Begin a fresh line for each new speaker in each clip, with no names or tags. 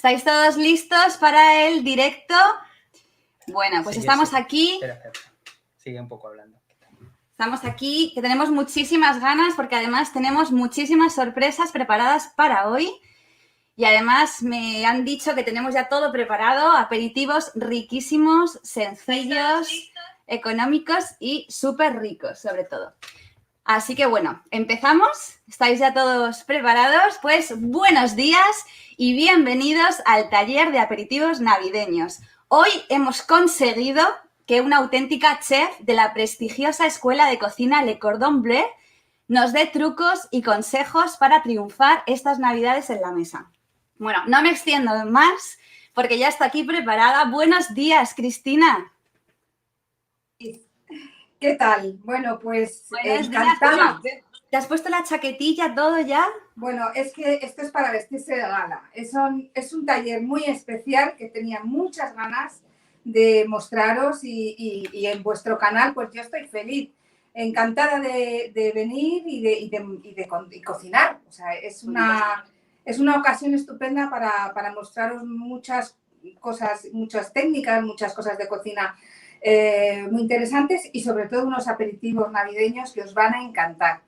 ¿Estáis todos listos para el directo? Bueno, pues estamos aquí.
Espera. Sigue un poco hablando.
Estamos aquí, que tenemos muchísimas ganas porque además tenemos muchísimas sorpresas preparadas para hoy. Y además me han dicho que tenemos ya todo preparado, aperitivos riquísimos, sencillos, económicos y súper ricos, sobre todo. Así que bueno, empezamos. ¿Estáis ya todos preparados? Pues buenos días y bienvenidos al taller de aperitivos navideños. Hoy hemos conseguido que una auténtica chef de la prestigiosa escuela de cocina Le Cordon Bleu nos dé trucos y consejos para triunfar estas navidades en la mesa. Bueno, no me extiendo más porque ya está aquí preparada. Buenos días, Cristina.
¿Qué tal? Bueno, pues
encantada. ¿Te has puesto la chaquetilla, todo ya?
Bueno, es que esto es para vestirse de gala. Es un taller muy especial que tenía muchas ganas de mostraros y en vuestro canal, pues yo estoy feliz, encantada de venir y cocinar. O sea, es una ocasión estupenda para mostraros muchas cosas, muchas técnicas, muchas cosas de cocina muy interesantes y sobre todo unos aperitivos navideños que os van a encantar.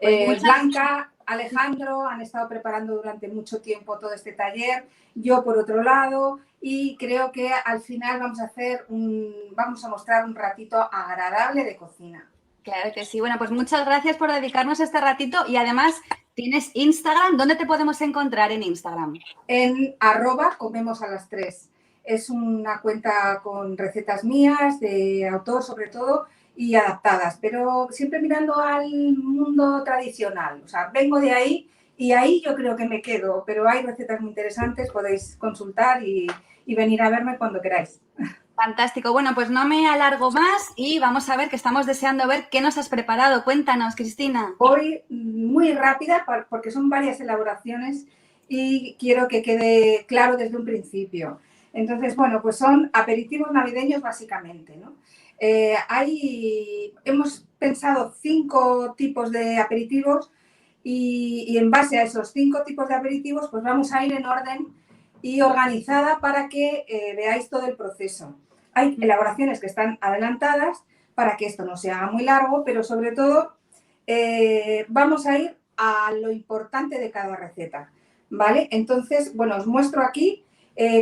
Blanca, Alejandro han estado preparando durante mucho tiempo todo este taller, yo por otro lado, y creo que al final vamos a mostrar un ratito agradable de cocina.
Claro que sí. Bueno, pues muchas gracias por dedicarnos este ratito y además tienes Instagram. ¿Dónde te podemos encontrar en Instagram?
En @comemosalas3. Es una cuenta con recetas mías, de autor sobre todo, y adaptadas, pero siempre mirando al mundo tradicional. O sea, vengo de ahí y ahí yo creo que me quedo, pero hay recetas muy interesantes, podéis consultar y venir a verme cuando queráis.
Fantástico. Bueno, pues no me alargo más y vamos a ver, que estamos deseando ver qué nos has preparado. Cuéntanos, Cristina.
Voy muy rápida porque son varias elaboraciones y quiero que quede claro desde un principio. Entonces, bueno, pues son aperitivos navideños básicamente, ¿no? Hemos pensado 5 tipos de aperitivos y en base a esos 5 tipos de aperitivos, pues vamos a ir en orden y organizada para que veáis todo el proceso. Hay elaboraciones que están adelantadas para que esto no sea muy largo, pero sobre todo vamos a ir a lo importante de cada receta, ¿vale? Entonces, bueno, os muestro aquí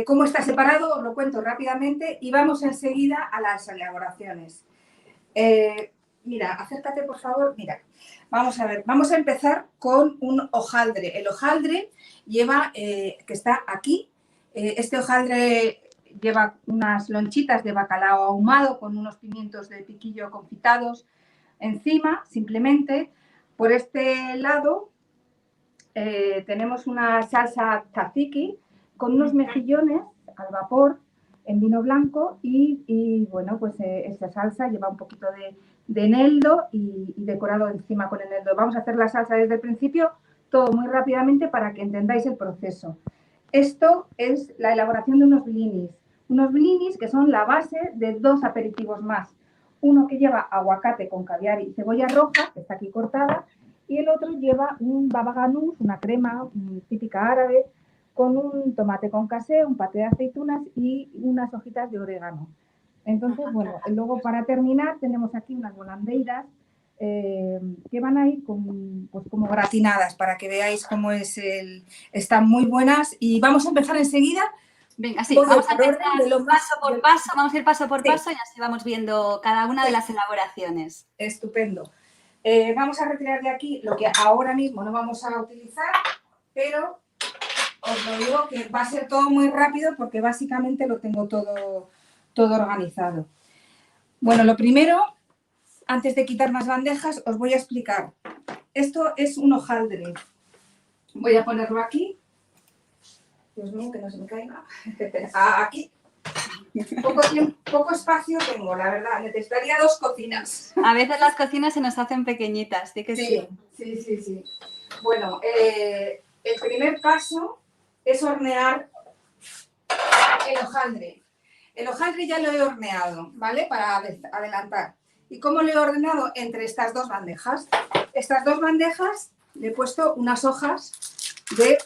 cómo está separado, os lo cuento rápidamente y vamos enseguida a las elaboraciones. Mira, acércate por favor, mira, vamos a ver, vamos a empezar con un hojaldre. El hojaldre lleva, que está aquí, este hojaldre lleva unas lonchitas de bacalao ahumado con unos pimientos de piquillo confitados encima, simplemente. Por este lado tenemos una salsa tzatziki con unos mejillones al vapor en vino blanco y bueno, pues esta salsa lleva un poquito de eneldo y decorado encima con eneldo. Vamos a hacer la salsa desde el principio, todo muy rápidamente para que entendáis el proceso. Esto es la elaboración de unos blinis que son la base de 2 aperitivos más. Uno que lleva aguacate con caviar y cebolla roja, que está aquí cortada, y el otro lleva un baba ganoush, una crema típica árabe, con un tomate con casé, un paté de aceitunas y unas hojitas de orégano. Entonces, bueno, luego para terminar tenemos aquí unas volandeiras que van a ir pues como gratinadas para que veáis cómo están muy buenas y vamos a empezar enseguida.
Venga, sí, vamos a empezar paso por paso, vamos a ir paso por paso y así vamos viendo cada una de las elaboraciones.
Estupendo. Vamos a retirar de aquí lo que ahora mismo no vamos a utilizar, pero os lo digo que va a ser todo muy rápido porque básicamente lo tengo todo organizado. Bueno, lo primero, antes de quitar más bandejas, os voy a explicar. Esto es un hojaldre. Voy a ponerlo aquí. Dios mío, que no se me caiga. Aquí. Poco espacio tengo, la verdad. Necesitaría 2 cocinas.
A veces las cocinas se nos hacen pequeñitas, ¿sí que sí?
Sí. Bueno, el primer paso es hornear el hojaldre. El hojaldre ya lo he horneado, ¿vale? Para adelantar. ¿Y cómo lo he ordenado? Entre estas 2 bandejas. Estas 2 bandejas le he puesto unas hojas de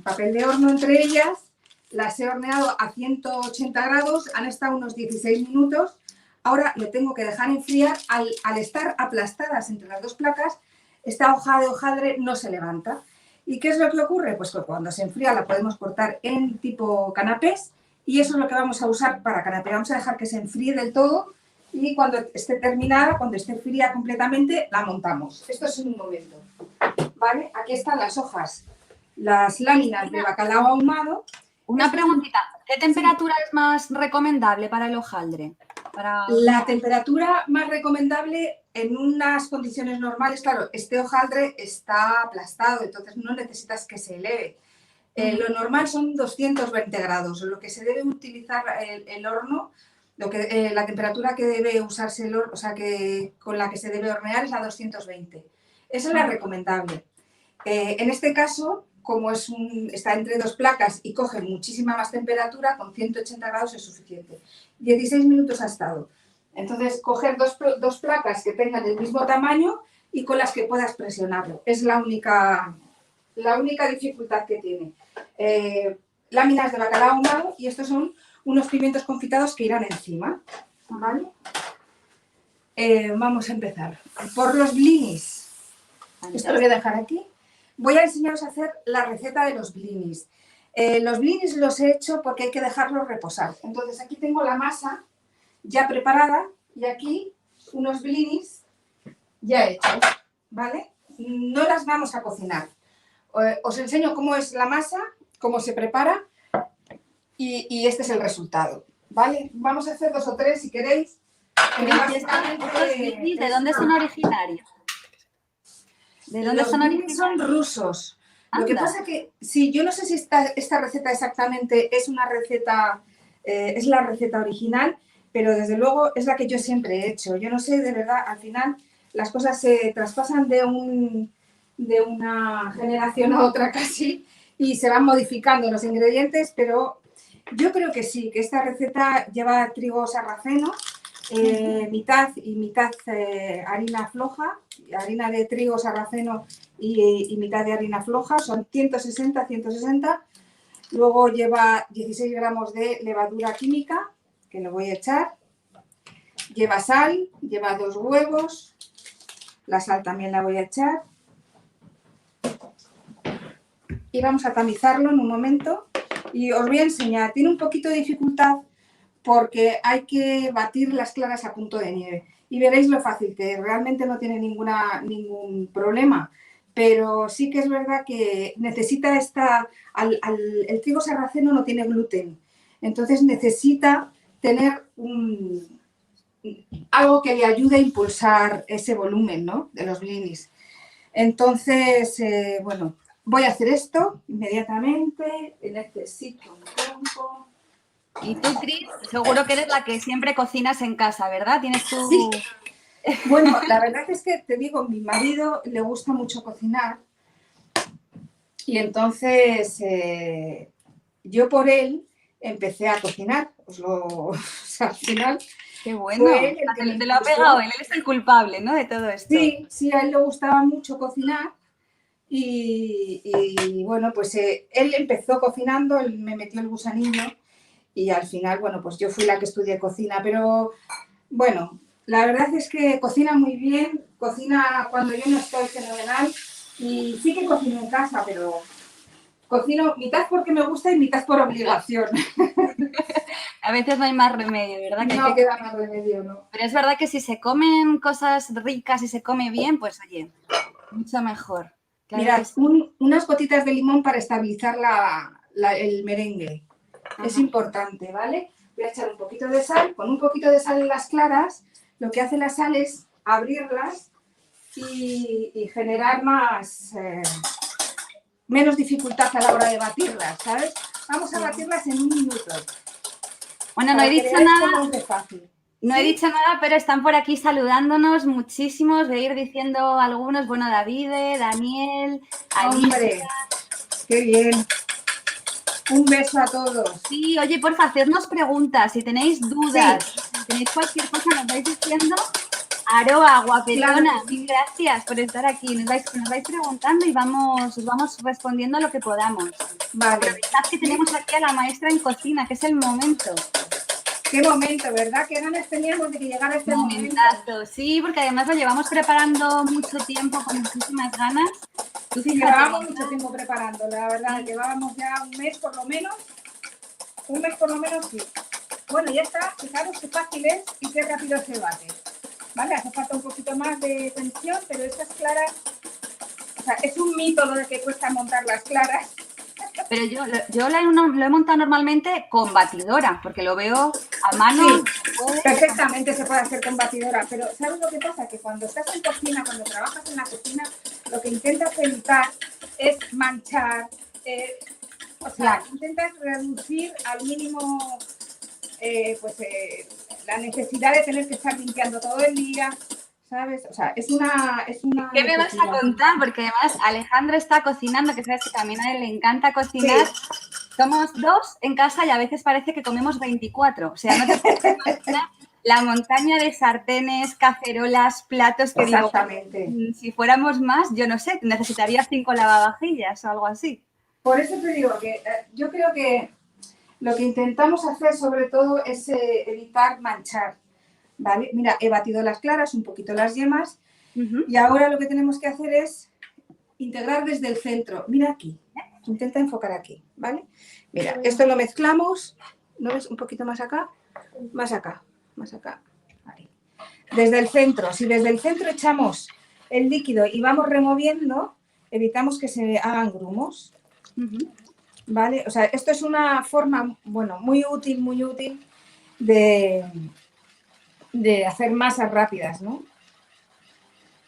papel de horno entre ellas las he horneado a 180 grados, han estado unos 16 minutos. Ahora lo tengo que dejar enfriar. Al estar aplastadas entre las dos placas, esta hoja de hojaldre no se levanta. ¿Y qué es lo que ocurre? Pues que cuando se enfría la podemos cortar en tipo canapés y eso es lo que vamos a usar para canapé. Vamos a dejar que se enfríe del todo y cuando esté terminada, cuando esté fría completamente, la montamos. Esto es en un momento. ¿Vale? Aquí están las hojas, las láminas de bacalao ahumado.
Una preguntita, ¿qué temperatura es más recomendable para el hojaldre?
La temperatura más recomendable en unas condiciones normales, claro, este hojaldre está aplastado, entonces no necesitas que se eleve. Lo normal son 220 grados, lo que se debe utilizar el horno, la temperatura que debe usarse el horno, o sea, con la que se debe hornear es la 220. Esa es la recomendable. En este caso, como está entre dos placas y coge muchísima más temperatura, con 180 grados es suficiente. 16 minutos ha estado. Entonces, coger dos placas que tengan el mismo tamaño y con las que puedas presionarlo. Es la única dificultad que tiene. Láminas de bacalao ahumado y estos son unos pimientos confitados que irán encima. ¿Vale? Vamos a empezar. Por los blinis. Esto lo voy a dejar aquí. Voy a enseñaros a hacer la receta de los blinis. Los blinis los he hecho porque hay que dejarlos reposar. Entonces aquí tengo la masa ya preparada y aquí unos blinis ya hechos, ¿vale? No las vamos a cocinar. Os enseño cómo es la masa, cómo se prepara y este es el resultado, ¿vale? Vamos a hacer 2 o 3 si queréis.
¿De dónde son originarios? ¿De dónde son originarios?
Son rusos. Lo que pasa que, sí, yo no sé si esta receta exactamente es una receta, es la receta original, pero desde luego es la que yo siempre he hecho. Yo no sé, de verdad, al final las cosas se traspasan de una generación a otra casi y se van modificando los ingredientes, pero yo creo que sí, que esta receta lleva trigo sarraceno, mitad y mitad harina floja, harina de trigo sarraceno y mitad de harina floja, son 160. Luego lleva 16 gramos de levadura química, que lo voy a echar. Lleva sal, lleva 2 huevos, la sal también la voy a echar. Y vamos a tamizarlo en un momento y os voy a enseñar. Tiene un poquito de dificultad porque hay que batir las claras a punto de nieve. Y veréis lo fácil, que realmente no tiene ningún problema. Pero sí que es verdad que necesita el trigo sarraceno no tiene gluten. Entonces necesita tener algo que le ayude a impulsar ese volumen, ¿no?, de los blinis. Entonces, bueno, voy a hacer esto inmediatamente. Necesito un tiempo.
Y tú, Cris, seguro que eres la que siempre cocinas en casa, ¿verdad? Tienes tu...
Sí. Bueno, la verdad es que te digo, mi marido le gusta mucho cocinar y entonces yo por él empecé a cocinar. O sea, al final...
Qué bueno, te lo ha pegado, él es el culpable, ¿no?, de todo esto.
Sí, a él le gustaba mucho cocinar y bueno, pues él empezó cocinando, él me metió el gusanillo y al final, bueno, pues yo fui la que estudié cocina, pero bueno, la verdad es que cocina muy bien, cocina cuando yo no estoy fenomenal y sí que cocino en casa, pero cocino mitad porque me gusta y mitad por obligación.
A veces no hay más remedio, ¿verdad?
No queda más remedio, ¿no?
Pero es verdad que si se comen cosas ricas y se come bien, pues oye, mucho mejor. Claro.
Mirad, unas gotitas de limón para estabilizar el merengue. Ajá. Es importante, ¿vale? Voy a echar un poquito de sal. Con un poquito de sal en las claras, lo que hace la sal es abrirlas y generar menos dificultad a la hora de batirlas, ¿sabes? Vamos a batirlas en 1 minuto.
Bueno, no he dicho nada. No he dicho nada, pero están por aquí saludándonos muchísimos. Voy a ir diciendo algunos. Bueno, Davide, Daniel,
Alicia. ¡Qué bien! Un beso a todos.
Sí, oye, porfa, hacednos preguntas. Si tenéis dudas, si tenéis cualquier cosa, nos vais diciendo Aroa, guapetona,
Claro.
mil gracias por estar aquí. Nos vais preguntando y os vamos respondiendo lo que podamos.
Vale.
Aprovechad que tenemos aquí a la maestra en cocina, que es el momento.
Qué momento, ¿verdad? Qué ganas teníamos de que llegara este momento.
Momentazo, sí, porque además lo llevamos preparando mucho tiempo, con muchísimas ganas. Tú
Sí,
fíjate,
llevábamos mucho tiempo preparándolo, la verdad. Llevábamos ya un mes por lo menos. Un mes por lo menos, sí. Bueno, ya está. Fijaros qué fácil es y qué rápido se bate. ¿Vale? Hace falta un poquito más de tensión, pero estas claras... O sea, es un mito lo de que cuesta montar las claras.
Pero yo lo he montado normalmente con batidora, porque lo veo a mano.
Sí, perfectamente se puede hacer con batidora, pero ¿sabes lo que pasa? Que cuando estás en cocina, cuando trabajas en la cocina, lo que intentas evitar es manchar, o sea, intentas reducir al mínimo la necesidad de tener que estar limpiando todo el día, ¿sabes? O sea, es una
¿Qué me vas a contar? Porque además Alejandro está cocinando, que sabes que también a él le encanta cocinar. Sí. Somos 2 en casa y a veces parece que comemos 24. O sea, no te puedes imaginar la montaña de sartenes, cacerolas, platos que
exactamente.
Digo, si fuéramos más, yo no sé, necesitaría 5 lavavajillas o algo así.
Por eso te digo que yo creo que lo que intentamos hacer sobre todo es evitar manchar, ¿vale? Mira, he batido las claras, un poquito las yemas, y ahora lo que tenemos que hacer es integrar desde el centro. Mira aquí, intenta enfocar aquí, ¿vale? Mira, esto lo mezclamos, ¿no ves? Un poquito más acá, más acá, más acá. Ahí. Desde el centro, si desde el centro echamos el líquido y vamos removiendo, evitamos que se hagan grumos. ¿Vale? O sea, esto es una forma, bueno, muy útil de hacer masas rápidas, ¿no?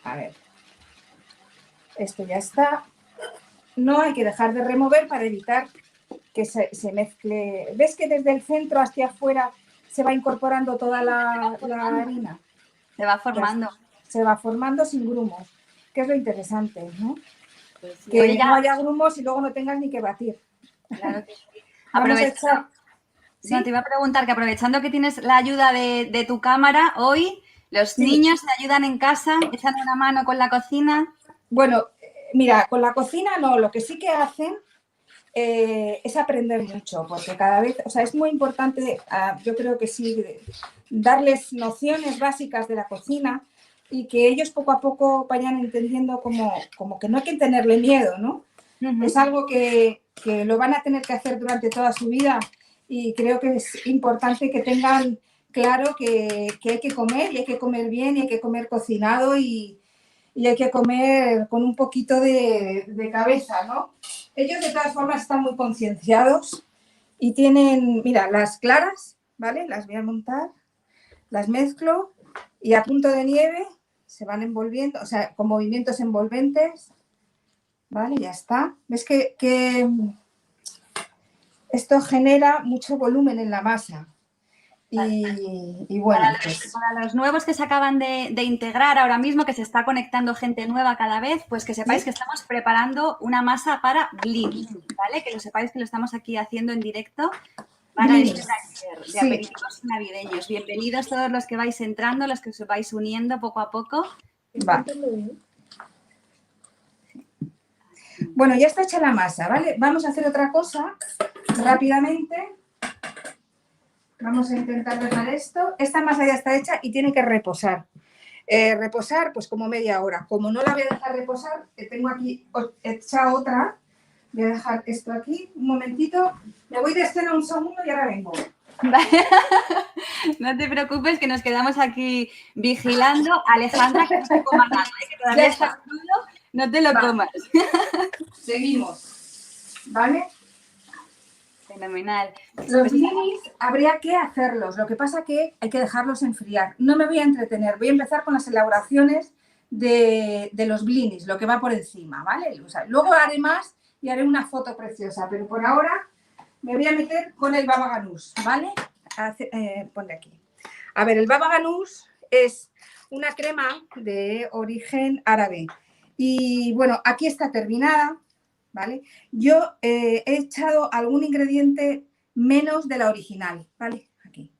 A ver. Esto ya está. No hay que dejar de remover para evitar que se mezcle. ¿Ves que desde el centro hacia afuera se va incorporando toda la harina?
Se va formando.
Se va formando sin grumos, que es lo interesante, ¿no?
Pues sí.
Que
Oye,
no haya grumos y luego no tengas ni que batir.
Claro que sí.
¿Sí?
No, te iba a preguntar que aprovechando que tienes la ayuda de tu cámara hoy, ¿los niños te ayudan en casa, echando una mano con la cocina?
Bueno, mira, con la cocina no, lo que sí que hacen es aprender mucho, porque cada vez, o sea, es muy importante, yo creo que sí, darles nociones básicas de la cocina y que ellos poco a poco vayan entendiendo como que no hay que tenerle miedo, ¿no? Es algo que lo van a tener que hacer durante toda su vida y creo que es importante que tengan claro que hay que comer y hay que comer bien y hay que comer cocinado y hay que comer con un poquito de cabeza, ¿no? Ellos de todas formas están muy concienciados y tienen, mira, las claras, ¿vale? Las voy a montar, las mezclo y a punto de nieve se van envolviendo, o sea, con movimientos envolventes. Vale, ya está. ¿Ves que esto genera mucho volumen en la masa? Y bueno,
para los nuevos que se acaban de integrar ahora mismo, que se está conectando gente nueva cada vez, pues que sepáis que estamos preparando una masa para blinis, ¿vale? Que lo sepáis que lo estamos aquí haciendo en directo para este taller de aperitivos navideños. Bienvenidos todos los que vais entrando, los que os vais uniendo poco a poco.
Vale. Bueno, ya está hecha la masa, ¿vale? Vamos a hacer otra cosa rápidamente. Vamos a intentar dejar esto. Esta masa ya está hecha y tiene que reposar. Reposar, pues como media hora. Como no la voy a dejar reposar, tengo aquí hecha otra. Voy a dejar esto aquí un momentito. Me voy de escena un segundo y ahora vengo.
No te preocupes que nos quedamos aquí vigilando. Alejandra, que no se coma nada, que todavía está crudo, no te lo comas.
Seguimos. ¿Vale?
Fenomenal.
Los blinis habría que hacerlos, lo que pasa que hay que dejarlos enfriar. No me voy a entretener, voy a empezar con las elaboraciones de los blinis, lo que va por encima, ¿vale? O sea, luego haré más y haré una foto preciosa, pero por ahora me voy a meter con el baba ganús, ¿vale? Ponle aquí. A ver, el baba ganús es una crema de origen árabe y bueno, aquí está terminada. ¿Vale? Yo he echado algún ingrediente menos de la original, ¿vale? Aquí.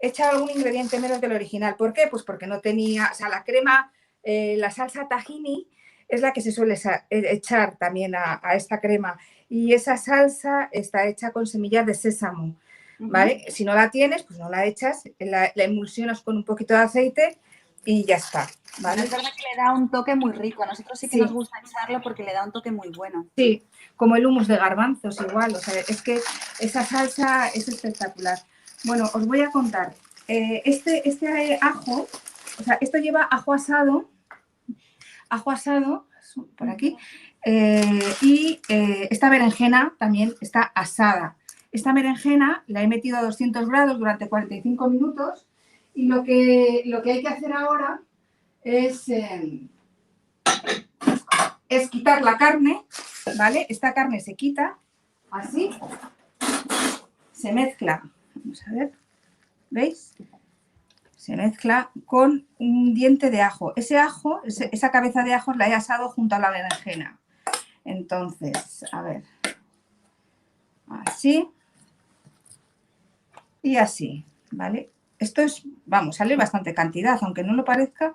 he echado algún ingrediente menos del original. ¿Por qué? Pues porque no tenía, o sea, la crema, la salsa tahini es la que se suele echar también a esta crema. Y esa salsa está hecha con semillas de sésamo, ¿vale? Si no la tienes, pues no la echas, la emulsionas con un poquito de aceite y ya está, ¿vale?
Es verdad que le da un toque muy rico. A nosotros sí que nos gusta echarlo porque le da un toque muy bueno.
Sí, como el hummus de garbanzos igual, o sea, es que esa salsa es espectacular. Bueno, os voy a contar. Este ajo, o sea, esto lleva ajo asado, por aquí, y esta berenjena también está asada. Esta berenjena la he metido a 200 grados durante 45 minutos y lo que hay que hacer ahora es quitar la carne, ¿vale? Esta carne se quita así, se mezcla, vamos a ver, ¿veis? Se mezcla con un diente de ajo. Ese ajo, esa cabeza de ajo la he asado junto a la berenjena. Entonces, a ver, así y así, ¿vale? Esto es, vamos, sale bastante cantidad, aunque no lo parezca.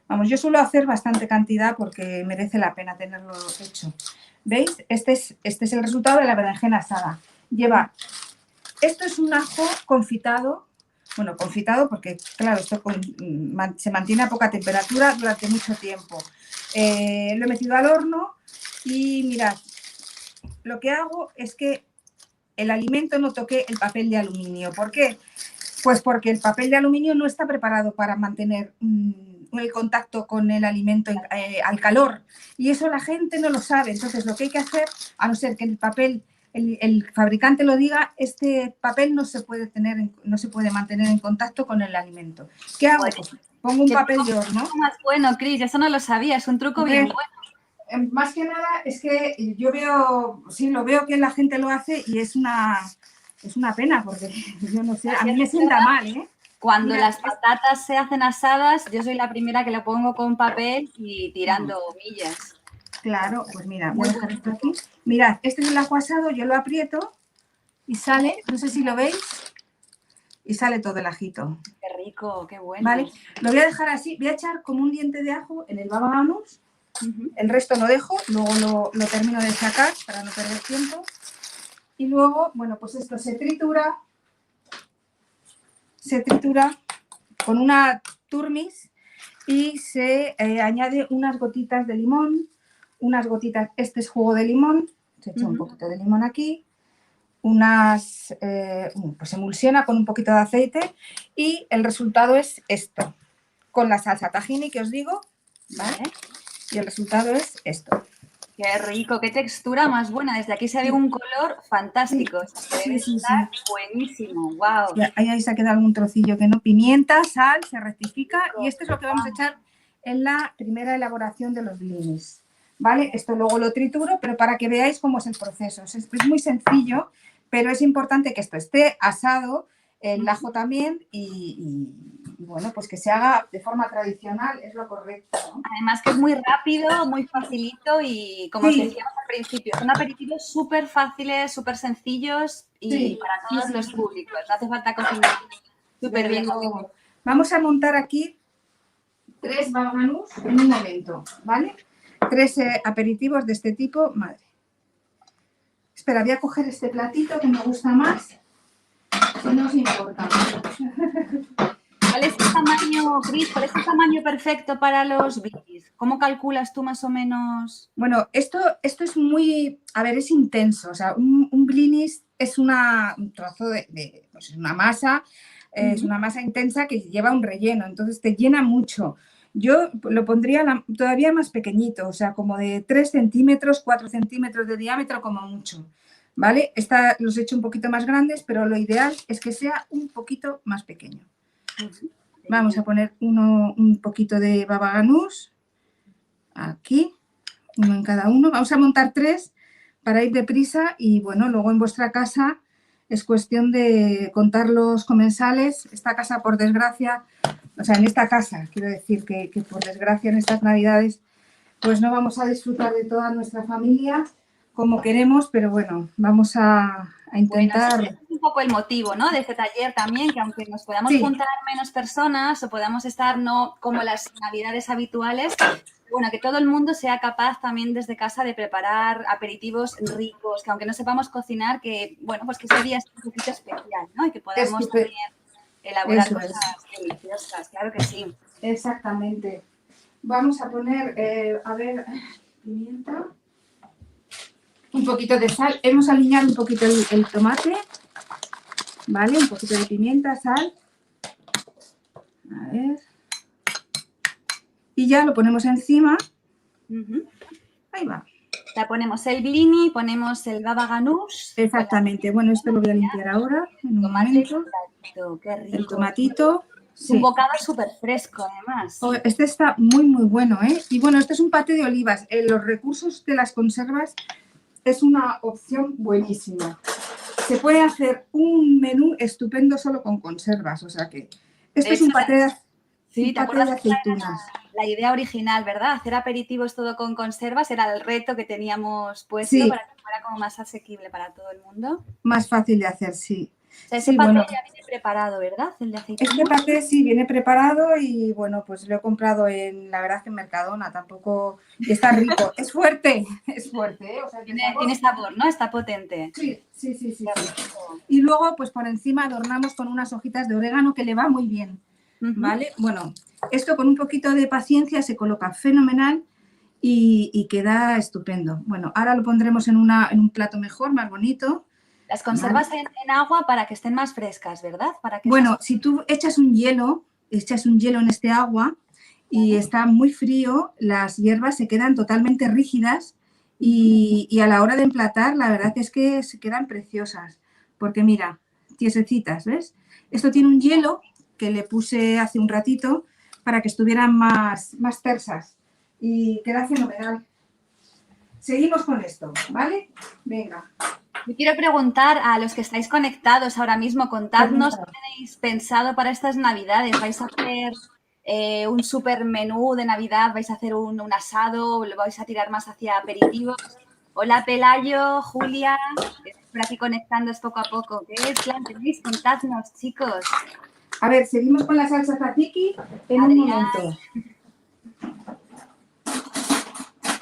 Vamos, yo suelo hacer bastante cantidad porque merece la pena tenerlo hecho. ¿Veis? Este es el resultado de la berenjena asada. Esto es un ajo confitado. Bueno, confitado porque, claro, esto se mantiene a poca temperatura durante mucho tiempo. Lo he metido al horno y mirad, lo que hago es que el alimento no toque el papel de aluminio. ¿Por qué? Pues porque el papel de aluminio no está preparado para mantener el contacto con el alimento al calor. Y eso la gente no lo sabe. Entonces, lo que hay que hacer, a no ser que el papel, el fabricante lo diga, este papel no se puede mantener en contacto con el alimento. ¿Qué hago? Pues pongo un papel de horno.
Más bueno, Cris, eso no lo sabía, es un truco bien bueno.
Más que nada es que yo veo, sí, lo veo que la gente lo hace y es una pena porque yo no sé, a mí me sienta mal, ¿eh?
Cuando las patatas se hacen asadas, yo soy la primera que lo pongo con papel y tirando millas.
Claro, pues mira, voy a dejar esto aquí. Mirad, este es el ajo asado, yo lo aprieto y sale, no sé si lo veis, y sale todo el ajito.
Qué rico, qué bueno.
Vale, lo voy a dejar así, voy a echar como un diente de ajo en el baba ganoush. El resto lo dejo, luego lo termino de sacar para no perder tiempo. Y luego, bueno, pues esto se tritura con una turmis y se añade unas gotitas de limón, unas gotitas, este es jugo de limón, se echa un poquito de limón aquí, pues se emulsiona con un poquito de aceite y el resultado es esto, con la salsa tahini que os digo, ¿vale? Y el resultado es esto.
Qué rico, qué textura más buena. Desde aquí se ve un color fantástico. Debe estar buenísimo, wow.
Ahí se ha quedado algún trocillo que no. Pimienta, sal, se rectifica y esto es lo que vamos a echar en la primera elaboración de los blinis. ¿Vale? Esto luego lo trituro, pero para que veáis cómo es el proceso. Es muy sencillo, pero es importante que esto esté asado, el ajo también y bueno, pues que se haga de forma tradicional es lo correcto, ¿no?
Además que es muy rápido, muy facilito y como os decíamos al principio, son aperitivos súper fáciles, súper sencillos y para todos los públicos. No hace falta cocinar súper bien.
Vamos a montar aquí 3 baba ganoush en un momento, ¿vale? 3 aperitivos de este tipo. Madre. Espera, voy a coger este platito que me gusta más. Si no os importa.
¿Cuál es el tamaño, Cris? ¿Cuál es el tamaño perfecto para los blinis? ¿Cómo calculas tú más o menos?
Bueno, esto es muy, a ver, es intenso. O sea, un blinis es un trozo pues es una masa, es una masa intensa que lleva un relleno, entonces te llena mucho. Yo lo pondría todavía más pequeñito, o sea, como de 3 centímetros, 4 centímetros de diámetro como mucho, ¿vale? Los he hecho un poquito más grandes, pero lo ideal es que sea un poquito más pequeño. Vamos a poner un poquito de baba ganoush, aquí, uno en cada uno. Vamos a montar 3 para ir deprisa y, bueno, luego en vuestra casa es cuestión de contar los comensales. Esta casa, por desgracia, o sea, en esta casa, quiero decir que por desgracia en estas Navidades, pues no vamos a disfrutar de toda nuestra familia como queremos, pero bueno, vamos a intentar...
Bueno, es un poco el motivo, ¿no?, de este taller también, que aunque nos podamos juntar menos personas o podamos estar no como las navidades habituales, bueno, que todo el mundo sea capaz también desde casa de preparar aperitivos ricos, que aunque no sepamos cocinar, que, bueno, pues que ese día es un poquito especial, ¿no? Y que podamos también elaborar cosas deliciosas, claro que sí.
Exactamente. Vamos a poner, a ver, pimienta, un poquito de sal. Hemos aliñado un poquito el tomate, ¿vale? Un poquito de pimienta, sal. A ver. Y ya lo ponemos encima. Ahí va.
Ya ponemos el blini, ponemos el baba ganoush.
Exactamente. Bueno, esto lo voy a limpiar ahora, en un momento.
Qué rico.
El tomatito.
Un bocado súper fresco, además.
Oh, este está muy, muy bueno, ¿eh? Y bueno, este es un paté de olivas. Los recursos de las conservas es una opción buenísima. Se puede hacer un menú estupendo solo con conservas. O sea que esto es un paté de,
¿te acuerdas de aceitunas? La idea original, ¿verdad? Hacer aperitivos todo con conservas era el reto que teníamos puesto para que fuera como más asequible para todo el mundo.
Más fácil de hacer, sí.
O sea, ese paté ya viene preparado, ¿verdad? El de aceitunas.
Este paté sí viene preparado y bueno, pues lo he comprado la verdad que en Mercadona, tampoco está rico. Es fuerte, ¿eh? O sea,
tiene sabor, ¿no? Está potente.
Sí. Y luego, pues por encima adornamos con unas hojitas de orégano que le va muy bien, ¿vale? Bueno, esto con un poquito de paciencia se coloca fenomenal y queda estupendo. Bueno, ahora lo pondremos en un plato mejor, más bonito.
Las conservas en agua para que estén más frescas, ¿verdad? Para que
bueno, si tú echas un hielo en este agua y está muy frío, las hierbas se quedan totalmente rígidas y a la hora de emplatar, la verdad es que se quedan preciosas. Porque mira, tiesecitas, ¿ves? Esto tiene un hielo que le puse hace un ratito para que estuvieran más tersas y queda fenomenal. Seguimos con esto, ¿vale? Venga.
Yo quiero preguntar a los que estáis conectados ahora mismo, contadnos qué tenéis pensado para estas Navidades. ¿Vais a hacer un super menú de Navidad? ¿Vais a hacer un asado? ¿Lo vais a tirar más hacia aperitivos? Hola, Pelayo, Julia, por aquí conectándoos poco a poco. ¿Qué plan tenéis? Contadnos, chicos.
A ver, seguimos con la salsa tzatziki en un momento.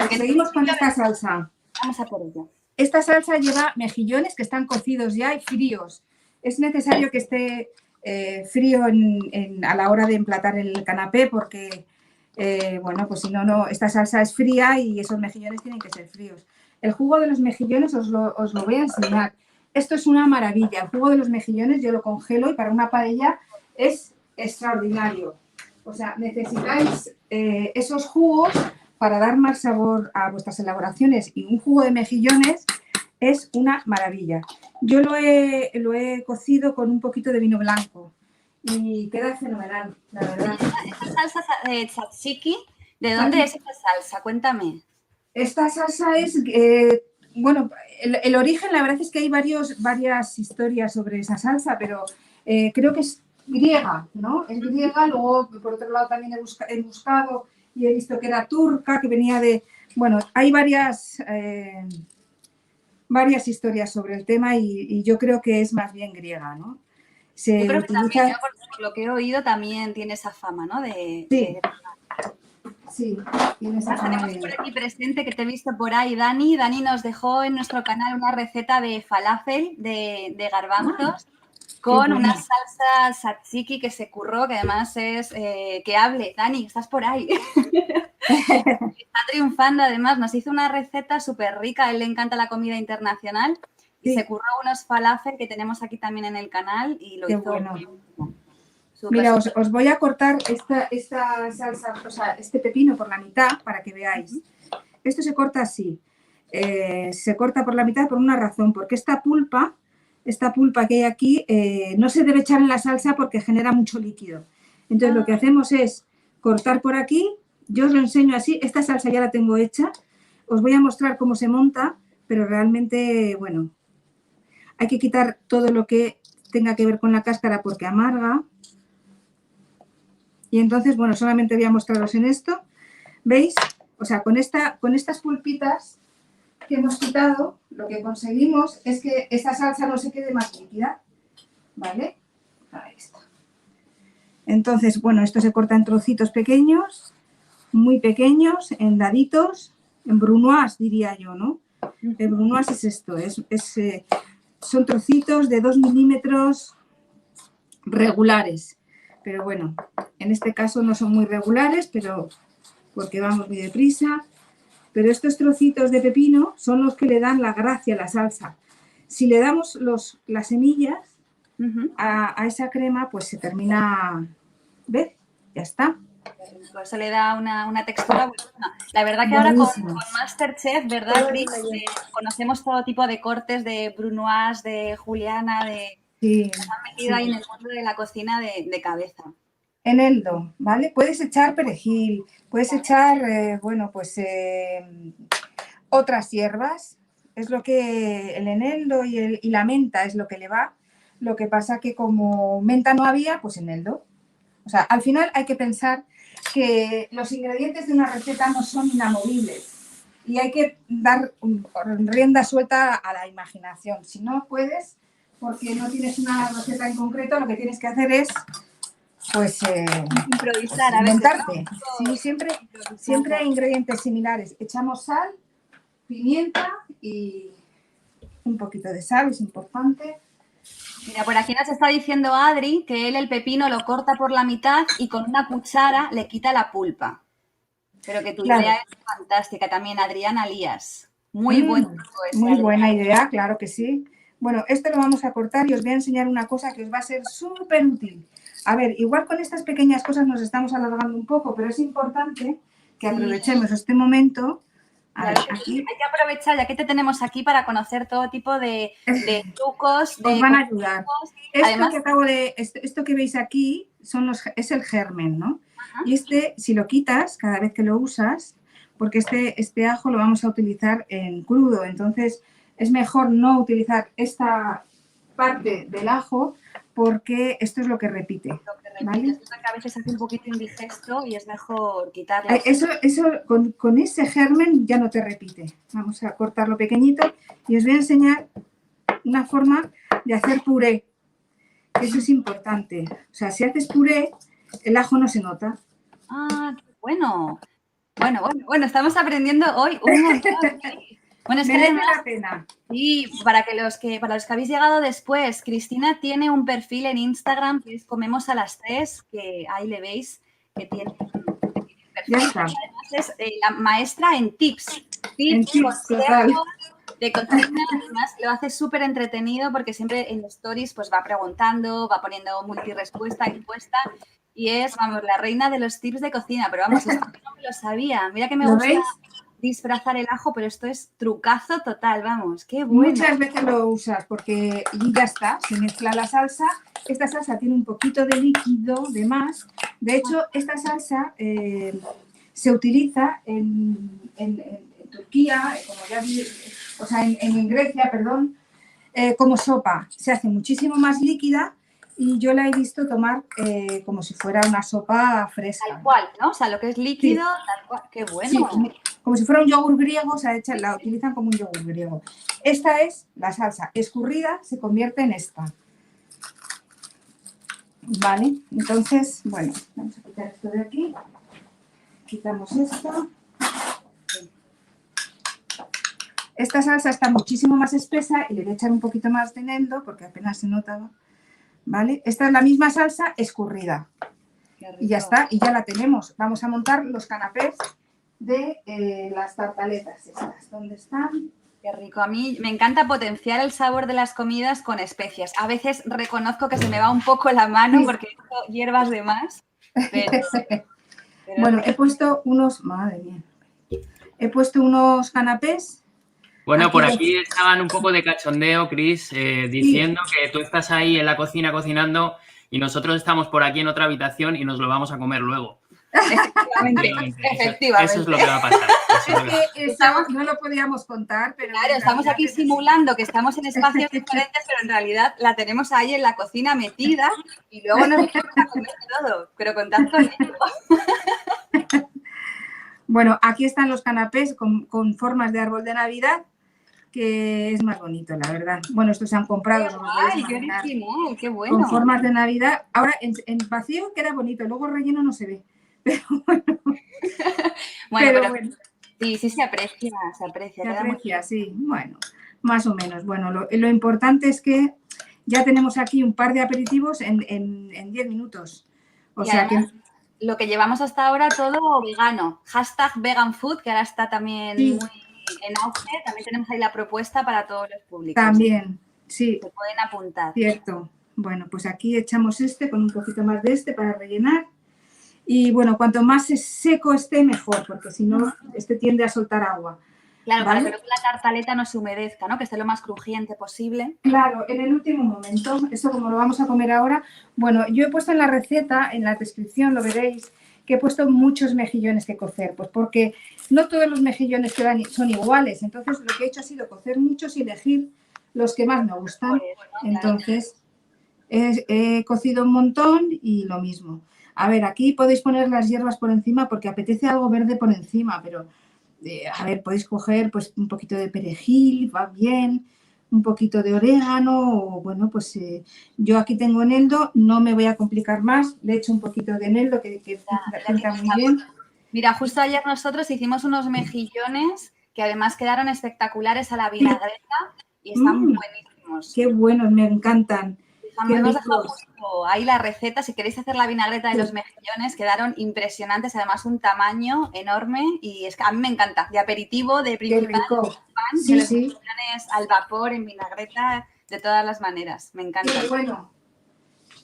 Seguimos con esta salsa.
Vamos a por ello.
Esta salsa lleva mejillones que están cocidos ya y fríos. Es necesario que esté frío a la hora de emplatar el canapé porque, bueno, pues si no, esta salsa es fría y esos mejillones tienen que ser fríos. El jugo de los mejillones os lo voy a enseñar. Esto es una maravilla. El jugo de los mejillones yo lo congelo y para una paella es extraordinario. O sea, necesitáis esos jugos para dar más sabor a vuestras elaboraciones y un jugo de mejillones es una maravilla. Yo lo he cocido con un poquito de vino blanco y queda fenomenal, la verdad.
Esta salsa de tzatziki, ¿de dónde es esta salsa? Cuéntame.
Esta salsa es, bueno, el origen, la verdad es que hay varias historias sobre esa salsa, pero creo que es griega, ¿no? Es griega, luego por otro lado también he buscado y he visto que era turca, que venía de... Bueno, hay varias historias sobre el tema y yo creo que es más bien griega, ¿no?
Yo creo que también, yo por lo que he oído, también tiene esa fama, ¿no?
Sí, tiene esa fama.
Tenemos por aquí presente, que te he visto por ahí, Dani. Dani nos dejó en nuestro canal una receta de falafel de garbanzos con una salsa tzatziki que se curró, que además es que hable. Dani, estás por ahí. Está triunfando, además. Nos hizo una receta súper rica. A él le encanta la comida internacional y se curró unos falafel que tenemos aquí también en el canal y lo hizo
bueno.
Súper,
mira, os voy a cortar esta salsa, o sea, este pepino por la mitad para que veáis. Esto se corta así. Se corta por la mitad por una razón, porque esta pulpa que hay aquí no se debe echar en la salsa porque genera mucho líquido. Entonces lo que hacemos es cortar por aquí. Yo os lo enseño así. Esta salsa ya la tengo hecha. Os voy a mostrar cómo se monta, pero realmente, bueno, hay que quitar todo lo que tenga que ver con la cáscara porque amarga. Y entonces, bueno, solamente voy a mostraros en esto. ¿Veis? O sea, con estas pulpitas que hemos quitado, lo que conseguimos es que esta salsa no se quede más líquida, ¿vale? Ahí está. Entonces, bueno, esto se corta en trocitos pequeños, muy pequeños, en daditos, en brunoise diría yo, ¿no? El brunoise es esto, son trocitos de 2 milímetros regulares, pero bueno, en este caso no son muy regulares, pero porque vamos muy deprisa. Pero estos trocitos de pepino son los que le dan la gracia a la salsa. Si le damos las semillas a esa crema, pues se termina, ¿ves? Ya está.
Eso le da una textura buenísima. La verdad que ahora con Masterchef, ¿verdad, Cris? Conocemos todo tipo de cortes de Brunoise, de Juliana,
Sí,
se han metido ahí en el mundo de la cocina de cabeza.
Eneldo, ¿vale? Puedes echar perejil, puedes echar, bueno, pues otras hierbas. Es lo que el eneldo y la menta es lo que le va. Lo que pasa que como menta no había, pues eneldo. O sea, al final hay que pensar que los ingredientes de una receta no son inamovibles y hay que dar rienda suelta a la imaginación. Si no puedes, porque no tienes una receta en concreto, lo que tienes que hacer es pues
improvisar,
pues, inventarte.
¿no?
Sí, siempre hay ingredientes similares. Echamos sal, pimienta y un poquito de sal, es importante.
Mira, por aquí nos está diciendo Adri que él el pepino lo corta por la mitad y con una cuchara le quita la pulpa. Pero que tu idea es fantástica también, Adriana Lías. Muy buen truco ese,
muy
Adriana.
buena idea, claro que sí. Bueno, esto lo vamos a cortar y os voy a enseñar una cosa que os va a ser súper útil. A ver, igual con estas pequeñas cosas nos estamos alargando un poco, pero es importante que aprovechemos este momento. A ver, aquí.
Hay que aprovechar, ya que te tenemos aquí, para conocer todo tipo de trucos.
Os van a ayudar.
Además,
Esto que veis aquí es el germen, ¿no?
Ajá.
Y si lo quitas cada vez que lo usas, porque este ajo lo vamos a utilizar en crudo, entonces es mejor no utilizar esta parte del ajo porque esto es lo que repite. ¿Vale?
Es que a veces hace un poquito indigesto y es mejor quitarlo.
Eso con ese germen ya no te repite. Vamos a cortarlo pequeñito y os voy a enseñar una forma de hacer puré. Eso es importante. O sea, si haces puré, el ajo no se nota.
Ah, qué bueno. Bueno, estamos aprendiendo hoy un montón. Bueno, es que
merece la pena.
Sí, para los que habéis llegado después, Cristina tiene un perfil en Instagram que es Comemos a las 3, que ahí le veis que tiene un perfil.
Ya está.
Además es la maestra en tips.
En tips, total.
De cocina, además lo hace súper entretenido porque siempre en los stories pues va preguntando, va poniendo multirespuesta, encuesta y es, vamos, la reina de los tips de cocina. Pero vamos, esto no me lo sabía. Mira que me gusta disfrazar el ajo, pero esto es trucazo total, vamos, qué bueno.
Muchas veces lo usas porque y ya está, se mezcla la salsa. Esta salsa tiene un poquito de líquido de más. De hecho, esta salsa se utiliza en Turquía, como ya vi, o sea, en Grecia, perdón, como sopa. Se hace muchísimo más líquida y yo la he visto tomar como si fuera una sopa fresca.
Tal cual, ¿no? O sea, lo que es líquido, sí. Tal cual. Qué bueno.
Sí, como si fuera un yogur griego, o sea, la utilizan como un yogur griego. Esta es la salsa escurrida, se convierte en esta. Vale, entonces, bueno, vamos a quitar esto de aquí. Quitamos esto. Esta salsa está muchísimo más espesa y le voy a echar un poquito más de eneldo porque apenas se nota. ¿Vale? Esta es la misma salsa escurrida. Y ya está, y ya la tenemos. Vamos a montar los canapés de las tartaletas estas. ¿Dónde están?
Qué rico. A mí me encanta potenciar el sabor de las comidas con especias. A veces reconozco que se me va un poco la mano porque he hecho hierbas de más. Pero
bueno, he puesto unos... Madre mía. He puesto unos canapés.
Bueno, por aquí estaban un poco de cachondeo, Cris, diciendo que tú estás ahí en la cocina cocinando y nosotros estamos por aquí en otra habitación y nos lo vamos a comer luego.
Efectivamente.
Eso es lo que va a pasar.
No lo podíamos contar, pero...
Claro, estamos aquí simulando que estamos en espacios diferentes, pero en realidad la tenemos ahí en la cocina metida y luego nos vamos a comer todo, pero con tanto miedo.
Bueno, aquí están los canapés con formas de árbol de Navidad. que es más bonito, la verdad. Bueno, estos se han comprado, os los podéis
¡Ay, qué
imaginar,
original! ¡Qué
con
bueno!
formas de Navidad. Ahora, en vacío queda bonito, luego relleno no se ve.
Bueno,
Pero
pero
bueno,
sí, sí se aprecia,
se
queda muy
aprecia, sí. Bueno, más o menos. Bueno, lo importante es que ya tenemos aquí un par de aperitivos en 10 minutos. O
Y
sea que
además, lo que llevamos hasta ahora todo vegano. Hashtag vegan food, que ahora está también
sí,
muy en auge. También tenemos ahí la propuesta para todos los públicos.
también, sí,
Se pueden apuntar.
cierto. Bueno, pues aquí echamos este con un poquito más de este para rellenar. Y bueno, cuanto más seco esté, mejor, porque si no, este tiende a soltar agua.
Claro, para que
¿Vale?
luego la tartaleta no se humedezca, ¿no? Que esté lo más crujiente posible.
Claro, en el último momento, esto como lo vamos a comer ahora, bueno, yo he puesto en la receta, en la descripción lo veréis, que he puesto muchos mejillones que cocer, pues porque no todos los mejillones son iguales, entonces lo que he hecho ha sido cocer muchos y elegir los que más me gustan. Entonces, he cocido un montón y lo mismo. A ver, aquí podéis poner las hierbas por encima porque apetece algo verde por encima, pero a ver, podéis coger pues un poquito de perejil, va bien, un poquito de orégano, o bueno, pues yo aquí tengo eneldo, no me voy a complicar más, le echo un poquito de eneldo que pinta muy bien.
Mira, justo ayer nosotros hicimos unos mejillones que además quedaron espectaculares a la vinagreta y están buenísimos.
Qué buenos, me encantan. Qué
Hemos dejado
ricos.
justo ahí la receta. Si queréis hacer la vinagreta de los mejillones, quedaron impresionantes. Además, un tamaño enorme y es que a mí me encanta. De aperitivo, de
Qué
principal,
rico.
pan,
Sí,
de los
sí.
mejillones al vapor, en vinagreta, de todas las maneras. Me encanta.
Qué bueno.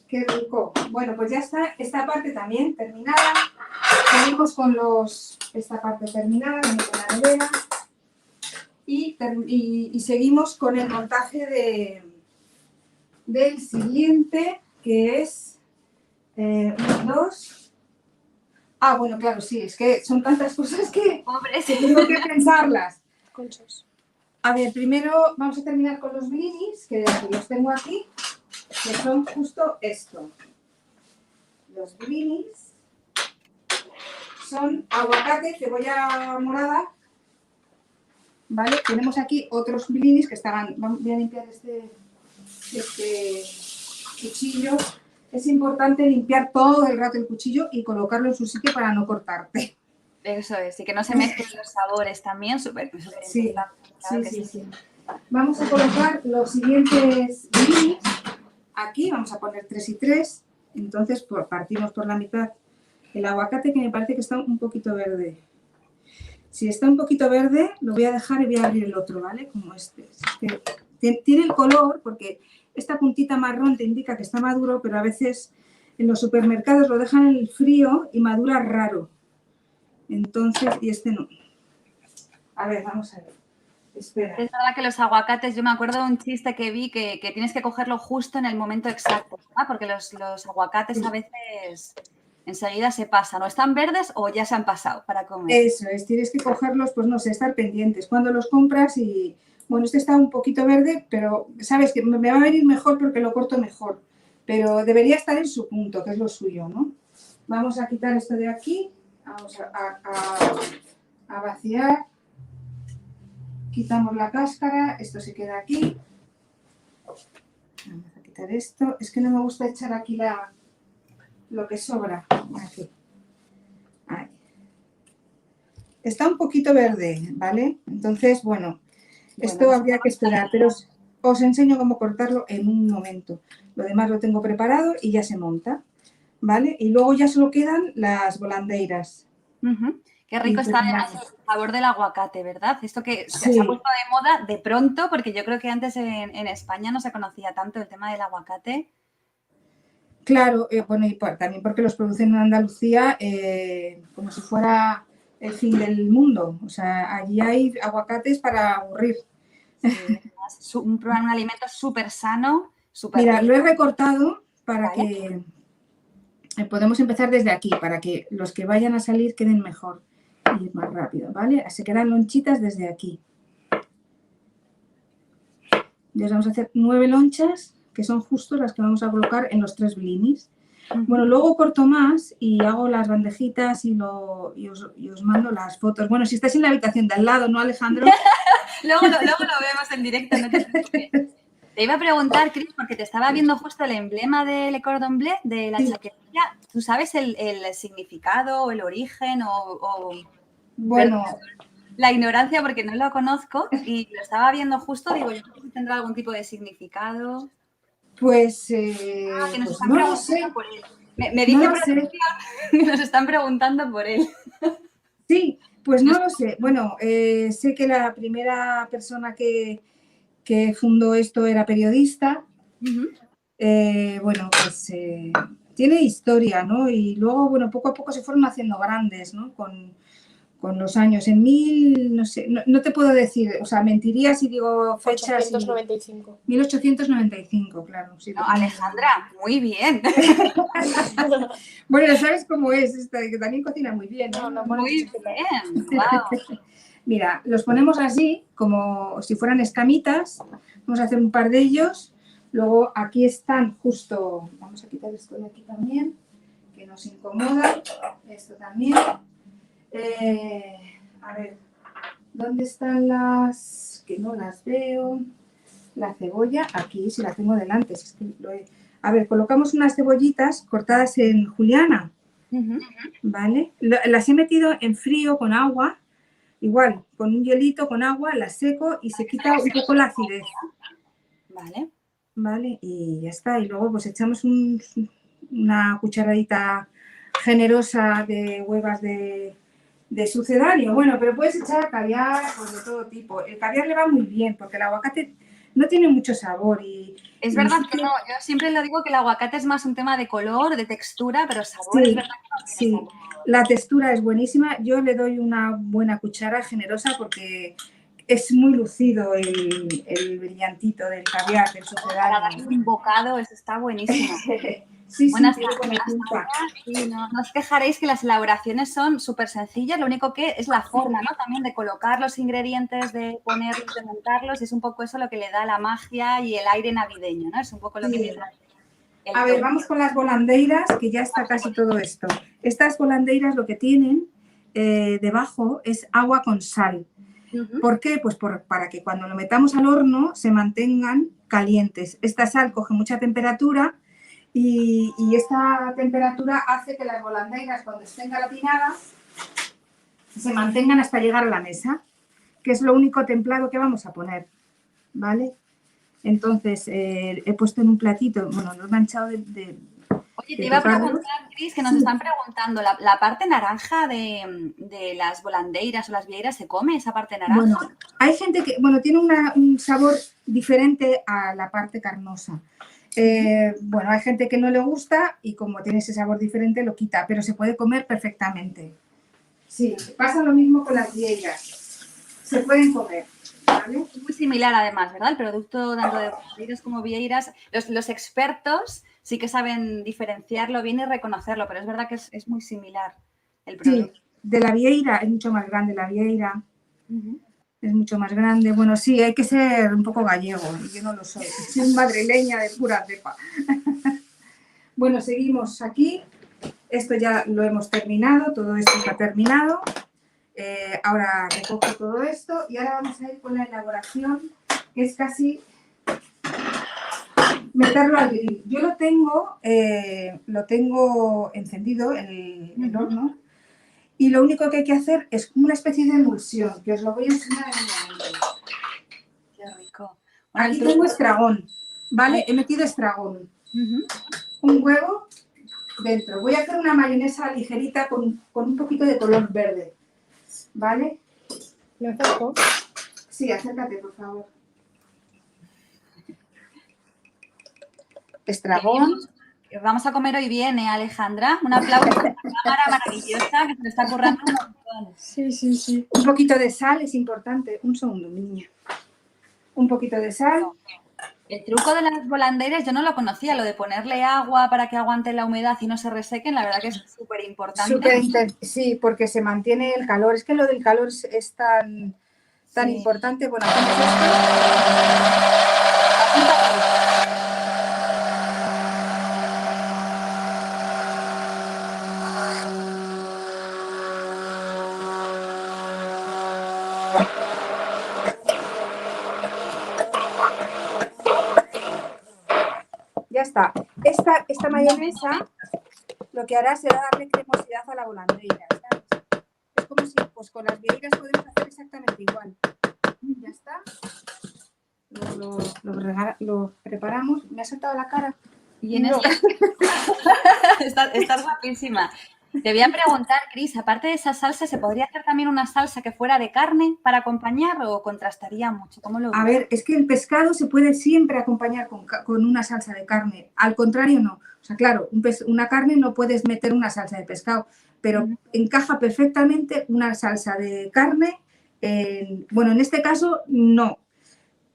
Qué rico. Bueno, pues ya está esta parte también terminada. Seguimos con esta parte terminada, la nevera. Y seguimos con el montaje del siguiente, que es dos. Ah, bueno, claro, sí, es que son tantas cosas que tengo que pensarlas.
Conchos.
A ver, primero vamos a terminar con los blinis, que los tengo aquí, que son justo esto. Los blinis son aguacate, cebolla morada. ¿Vale? Tenemos aquí otros blinis que estaban. Voy a limpiar este cuchillo. Es importante limpiar todo el rato el cuchillo y colocarlo en su sitio para no cortarte.
Eso es, y que no se mezclen los sabores también, súper
Sí,
importante. Claro que
sí. Vamos a colocar los siguientes blinis. Aquí vamos a poner 3 y 3. Entonces partimos por la mitad el aguacate, que me parece que está un poquito verde. Si está un poquito verde, lo voy a dejar y voy a abrir el otro, ¿vale? Como este. Tiene el color, porque esta puntita marrón te indica que está maduro, pero a veces en los supermercados lo dejan en el frío y madura raro. Entonces, y este no. A ver, vamos a ver. Espera.
Es verdad que los aguacates, yo me acuerdo de un chiste que vi que tienes que cogerlo justo en el momento exacto, ¿no? Porque los aguacates a veces enseguida se pasan, o están verdes o ya se han pasado para comer.
Eso es, tienes que cogerlos, pues no sé, estar pendientes. Cuando los compras y, bueno, este está un poquito verde, pero sabes que me va a venir mejor porque lo corto mejor. Pero debería estar en su punto, que es lo suyo, ¿no? Vamos a quitar esto de aquí, vamos a vaciar. Quitamos la cáscara, esto se queda aquí. Vamos a quitar esto. Es que no me gusta echar aquí lo que sobra. Aquí. Ahí. Está un poquito verde, ¿vale? Entonces, bueno, esto habría que esperar, pero os enseño cómo cortarlo en un momento. Lo demás lo tengo preparado y ya se monta, ¿vale? Y luego ya solo quedan las volandeiras.
Qué rico está además el sabor del aguacate, ¿verdad? Esto que se ha puesto de moda de pronto, porque yo creo que antes en España no se conocía tanto el tema del aguacate.
Claro, bueno, y también porque los producen en Andalucía como si fuera el fin del mundo. O sea, allí hay aguacates para aburrir.
Sí, un alimento súper sano, súper
Mira,
rico.
lo he recortado para que podemos empezar desde aquí, para que los que vayan a salir queden mejor y más rápido, ¿vale? Se quedan lonchitas desde aquí. Ya vamos a hacer 9 lonchas, que son justo las que vamos a colocar en los 3 blinis. Bueno, luego corto más y hago las bandejitas y os mando las fotos. Bueno, si estáis en la habitación de al lado, ¿no, Alejandro?
Luego lo vemos en directo, no te preocupes. Te iba a preguntar, Cris, porque te estaba viendo justo el emblema de Le Cordon Bleu, de la chaquetilla. ¿Tú sabes el significado o el origen o
Bueno,
la ignorancia, porque no lo conozco y lo estaba viendo justo, digo, yo creo que tendrá algún tipo de significado.
pues,
Que nos
pues
están
no lo
preguntando
sé.
por él. Me dice
No lo sé.
producción, nos están preguntando por él.
Sí, pues no lo sé. Bueno, sé que la primera persona que fundó esto era periodista. Bueno, pues tiene historia, ¿no? Y luego, bueno, poco a poco se fueron haciendo grandes, ¿no? Con los años. No sé, no te puedo decir, o sea, mentiría si digo fechas.
1895.
1895, claro. Sí,
No, Alejandra, muy bien.
Bueno, ¿sabes cómo es esta? Que también cocina muy bien, ¿no?
Muy bien, wow.
Mira, los ponemos así, como si fueran escamitas. Vamos a hacer un par de ellos. Luego aquí están justo, vamos a quitar esto de aquí también, que nos incomoda. Esto también. A ver, ¿dónde están las? Que no las veo. La cebolla, aquí, si la tengo delante. Si es que A ver, colocamos unas cebollitas cortadas en juliana, ¿vale? Las he metido en frío con agua, igual, con un hielito, con agua, las seco y se quita un poco la acidez.
Vale.
Vale, y ya está. Y luego pues echamos una cucharadita generosa de huevas de sucedáneo. Bueno, pero puedes echar caviar pues, de todo tipo. El caviar le va muy bien porque el aguacate no tiene mucho sabor.
Es verdad que no, yo siempre lo digo que el aguacate es más un tema de color, de textura, pero sabor
sí,
es verdad que no tiene sabor.
La textura es buenísima. Yo le doy una buena cuchara generosa porque es muy lucido el brillantito del caviar, del sucedáneo.
Para darle un bocado, eso está buenísimo.
Sí,
bueno,
sí,
no os quejaréis que las elaboraciones son súper sencillas, lo único que es la forma, ¿no? También de colocar los ingredientes, de ponerlos, de montarlos, es un poco eso lo que le da la magia y el aire navideño, ¿no? Es un poco lo que le da.
A ver, vamos con las volandeiras, que ya está casi todo esto. Estas volandeiras lo que tienen debajo es agua con sal. ¿Por qué? Pues para que cuando lo metamos al horno se mantengan calientes. Esta sal coge mucha temperatura y esta temperatura hace que las volandeiras, cuando estén gratinadas, se mantengan hasta llegar a la mesa, que es lo único templado que vamos a poner, ¿vale? Entonces, he puesto en un platito, bueno, lo he manchado de
Oye, te iba a preguntar, Cris, que nos están preguntando, ¿la parte naranja de las volandeiras o las vieiras se come esa parte naranja?
Bueno, hay gente que, bueno, tiene un sabor diferente a la parte carnosa. Bueno, hay gente que no le gusta y como tiene ese sabor diferente lo quita, pero se puede comer perfectamente. Sí, pasa lo mismo con las vieiras. Se pueden comer, ¿vale?
Es muy similar además, ¿verdad? El producto tanto de volandeiras como vieiras, los expertos sí que saben diferenciarlo bien y reconocerlo, pero es verdad que es muy similar el producto.
Sí, de la vieira es mucho más grande la vieira. Es mucho más grande. Bueno, sí, hay que ser un poco gallego. Yo no lo soy. Soy madrileña de pura cepa. Bueno, seguimos aquí. Esto ya lo hemos terminado. Todo esto está terminado. Ahora recojo todo esto y ahora vamos a ir con la elaboración, que es casi meterlo al grill. Yo lo tengo encendido en el horno. Y lo único que hay que hacer es una especie de emulsión, que os lo voy a enseñar en un momento.
Qué rico.
Bueno, aquí tengo estragón, ¿vale? He metido estragón. Un huevo dentro. Voy a hacer una mayonesa ligerita con un poquito de color verde, ¿vale?
¿Me acerco?
Sí, acércate, por favor. Estragón.
Vamos a comer hoy bien, Alejandra. Un aplauso a la cámara maravillosa que se le está currando un montón.
Sí, sí, sí.
Un poquito de sal es importante. Un segundo, niña. Un poquito de sal.
El truco de las volandeiras yo no lo conocía, lo de ponerle agua para que aguante la humedad y no se resequen, la verdad que es súper importante.
Sí, porque se mantiene el calor. Es que lo del calor es tan importante. Bueno, hacemos esto. está. Esta mayonesa lo que hará será darle cremosidad a la volandeira, ¿sabes? Es como si pues con las vieiras podemos hacer exactamente igual. Ya está. Lo preparamos. ¿Me ha saltado la cara?
Y en
No.
estás guapísima. Te voy a preguntar, Cris, aparte de esa salsa, ¿se podría hacer también una salsa que fuera de carne para acompañar o contrastaría mucho? ¿Cómo lo
A
ves?
ver, es que el pescado se puede siempre acompañar con una salsa de carne. Al contrario, no. O sea, claro, una carne no puedes meter una salsa de pescado, pero encaja perfectamente una salsa de carne. Bueno, en este caso no,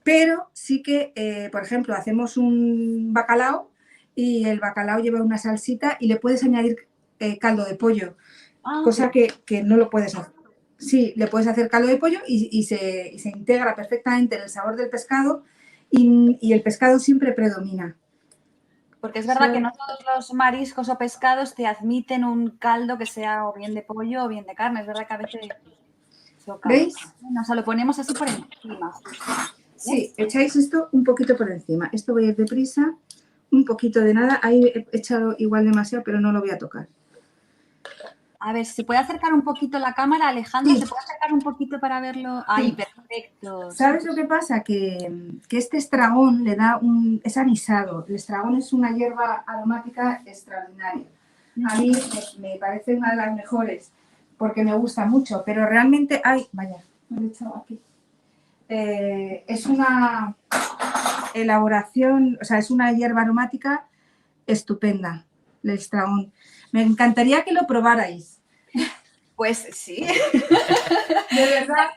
pero sí que, por ejemplo, hacemos un bacalao y el bacalao lleva una salsita y le puedes añadir caldo de pollo, cosa que no lo puedes hacer. Sí, le puedes hacer caldo de pollo y se integra perfectamente en el sabor del pescado y el pescado siempre predomina.
Porque es verdad que no todos los mariscos o pescados te admiten un caldo que sea o bien de pollo o bien de carne. Es verdad que a veces choca.
¿Veis?
Bueno, o sea, lo ponemos así por encima.
Sí, echáis esto un poquito por encima. Esto voy a ir deprisa, un poquito de nada. Ahí he echado igual demasiado, pero no lo voy a tocar.
A ver, ¿se puede acercar un poquito la cámara, Alejandro?
Sí.
¿Se puede acercar un poquito para verlo? Ay,
Sí.
perfecto.
¿Sabes lo que pasa? Que este estragón le da es anisado. El estragón es una hierba aromática extraordinaria. A mí me parece una de las mejores porque me gusta mucho, pero realmente vaya, me lo he echado aquí. Es una elaboración, o sea, es una hierba aromática estupenda, el estragón. Me encantaría que lo probarais.
Pues sí.
De verdad.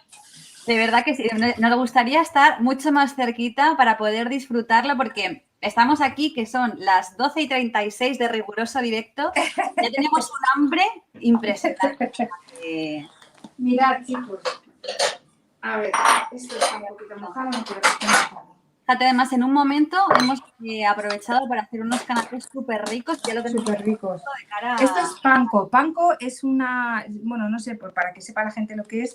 De verdad que sí. Nos gustaría estar mucho más cerquita para poder disfrutarlo porque estamos aquí, que son las 12:36 de riguroso directo. Ya tenemos un hambre impresionante.
Mirad, chicos. A ver, esto está un poquito mojado, no quiero que esté mojado.
Fíjate, además, en un momento hemos aprovechado para hacer unos canapés súper ricos. Ya lo tenemos
súper ricos.
de cara a...
Esto es panko. Panko es bueno, no sé, para que sepa la gente lo que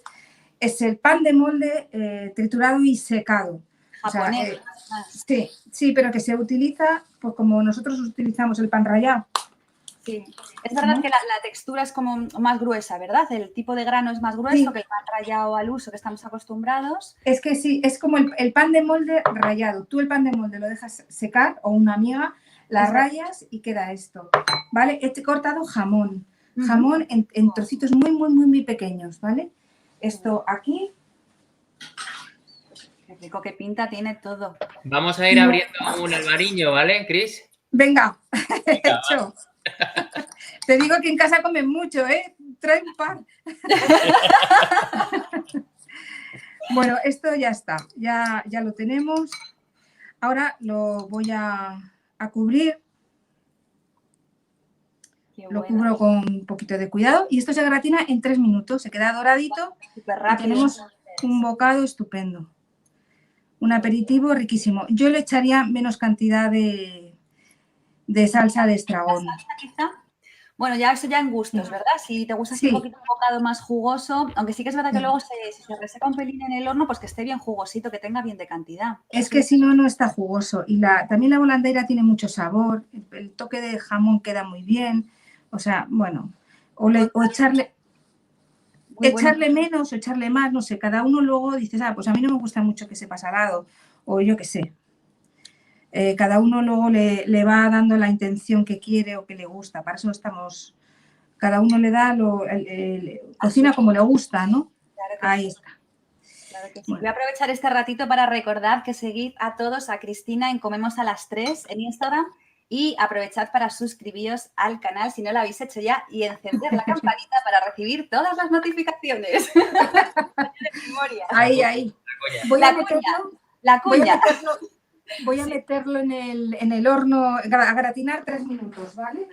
es el pan de molde triturado y secado.
Japonés.
O sea, sí, pero que se utiliza, pues como nosotros utilizamos el pan rallado.
Sí, es verdad que la textura es como más gruesa, ¿verdad? El tipo de grano es más grueso que el pan rallado al uso que estamos acostumbrados.
Es que sí, es como el pan de molde rallado. Tú el pan de molde lo dejas secar o una miga, la rayas y queda esto, ¿vale? He cortado jamón en trocitos muy, muy, muy, muy pequeños, ¿vale? Esto aquí.
Qué rico, qué pinta tiene todo.
Vamos a ir abriendo un albariño, ¿vale, Cris?
Venga, hecho. Te digo que en casa comen mucho, ¿eh? Traen pan. Bueno, esto ya está, ya lo tenemos. Ahora lo voy a cubrir. Lo cubro con un poquito de cuidado y esto se gratina en 3 minutos. Se queda doradito y tenemos un bocado estupendo. Un aperitivo riquísimo. Yo le echaría menos cantidad de salsa de estragón.
Bueno, ya eso ya en gustos, ¿verdad? Si te gusta así un poquito un bocado más jugoso, aunque sí que es verdad que luego si se reseca un pelín en el horno, pues que esté bien jugosito, que tenga bien de cantidad.
Es que si no, no está jugoso. Y también la volandeira tiene mucho sabor, el toque de jamón queda muy bien. O sea, bueno, o echarle menos o echarle más, no sé, cada uno luego dices, pues a mí no me gusta mucho que sepa salado, o yo qué sé. Cada uno luego le va dando la intención que quiere o que le gusta. Para eso estamos, cada uno le da, cocina como le gusta, ¿no?
Claro que
ahí está.
Claro que sí. Voy a aprovechar este ratito para recordar que seguid a todos a Cristina en Comemos a las 3 en Instagram y aprovechad para suscribiros al canal si no lo habéis hecho ya y encender la campanita para recibir todas las notificaciones.
Ahí. Voy a meterlo en el horno a gratinar 3 minutos, ¿vale?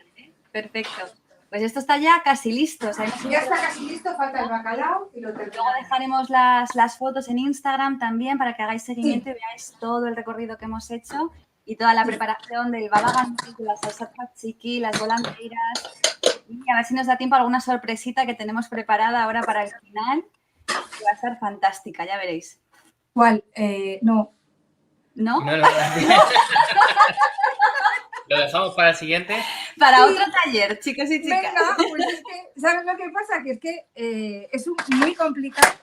Perfecto. Pues esto está ya casi listo. O sea,
ya está casi listo, falta el bacalao y lo terminamos.
Luego dejaremos las fotos en Instagram también para que hagáis seguimiento y veáis todo el recorrido que hemos hecho y toda la preparación del baba ganoush, de la salsa tzatziki, las volandeiras y a ver si nos da tiempo a alguna sorpresita que tenemos preparada ahora para el final que va a ser fantástica, ya veréis.
¿Cuál? No.
¿No?
¿Lo dejamos para el siguiente?
Para
Sí.
otro taller, chicos y chicas.
Venga, pues es que, ¿sabes lo que pasa? Que es que es muy complicado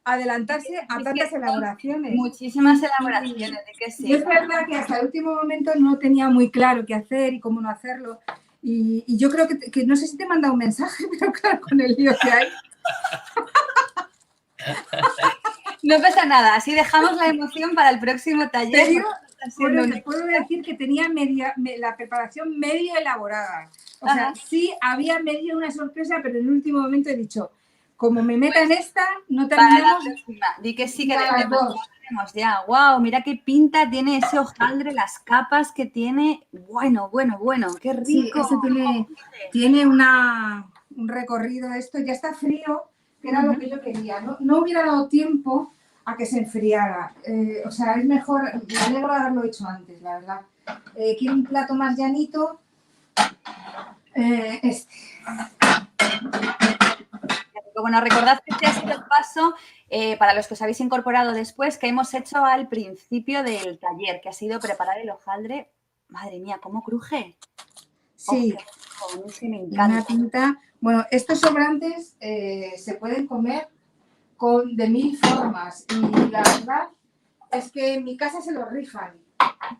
adelantarse a tantas elaboraciones.
Muchísimas elaboraciones, de que
Y
sí.
es verdad que hasta el último momento no tenía muy claro qué hacer y cómo no hacerlo. Y yo creo que no sé si te he mandado un mensaje, pero claro, con el lío que hay.
No pasa nada, así dejamos la emoción para el próximo taller.
Te digo,
Está siendo
bueno,
un
te puedo decir que tenía la preparación medio elaborada. O sea,
Ajá.
sí había medio una sorpresa, pero en el último momento he dicho, como me meta en esta, no
Para la
terminamos
próxima. Di que sí que
a las dos.
tenemos ya. Wow, mira qué pinta tiene ese hojaldre, las capas que tiene. Bueno, qué rico.
Sí, eso tiene un recorrido. Esto ya está frío, que era lo que yo quería. No hubiera dado tiempo a que se enfriara. O sea, es mejor, me alegro de haberlo hecho antes, la verdad. Quiero un plato más llanito.
Bueno, recordad que este ha sido el paso, para los que os habéis incorporado después, que hemos hecho al principio del taller, que ha sido preparar el hojaldre. Madre mía, ¿cómo cruje?
Sí,
Oh, a mí me
una
encanta.
pinta. Bueno, estos sobrantes se pueden comer de 1000 formas. Y la verdad es que en mi casa se los rifan.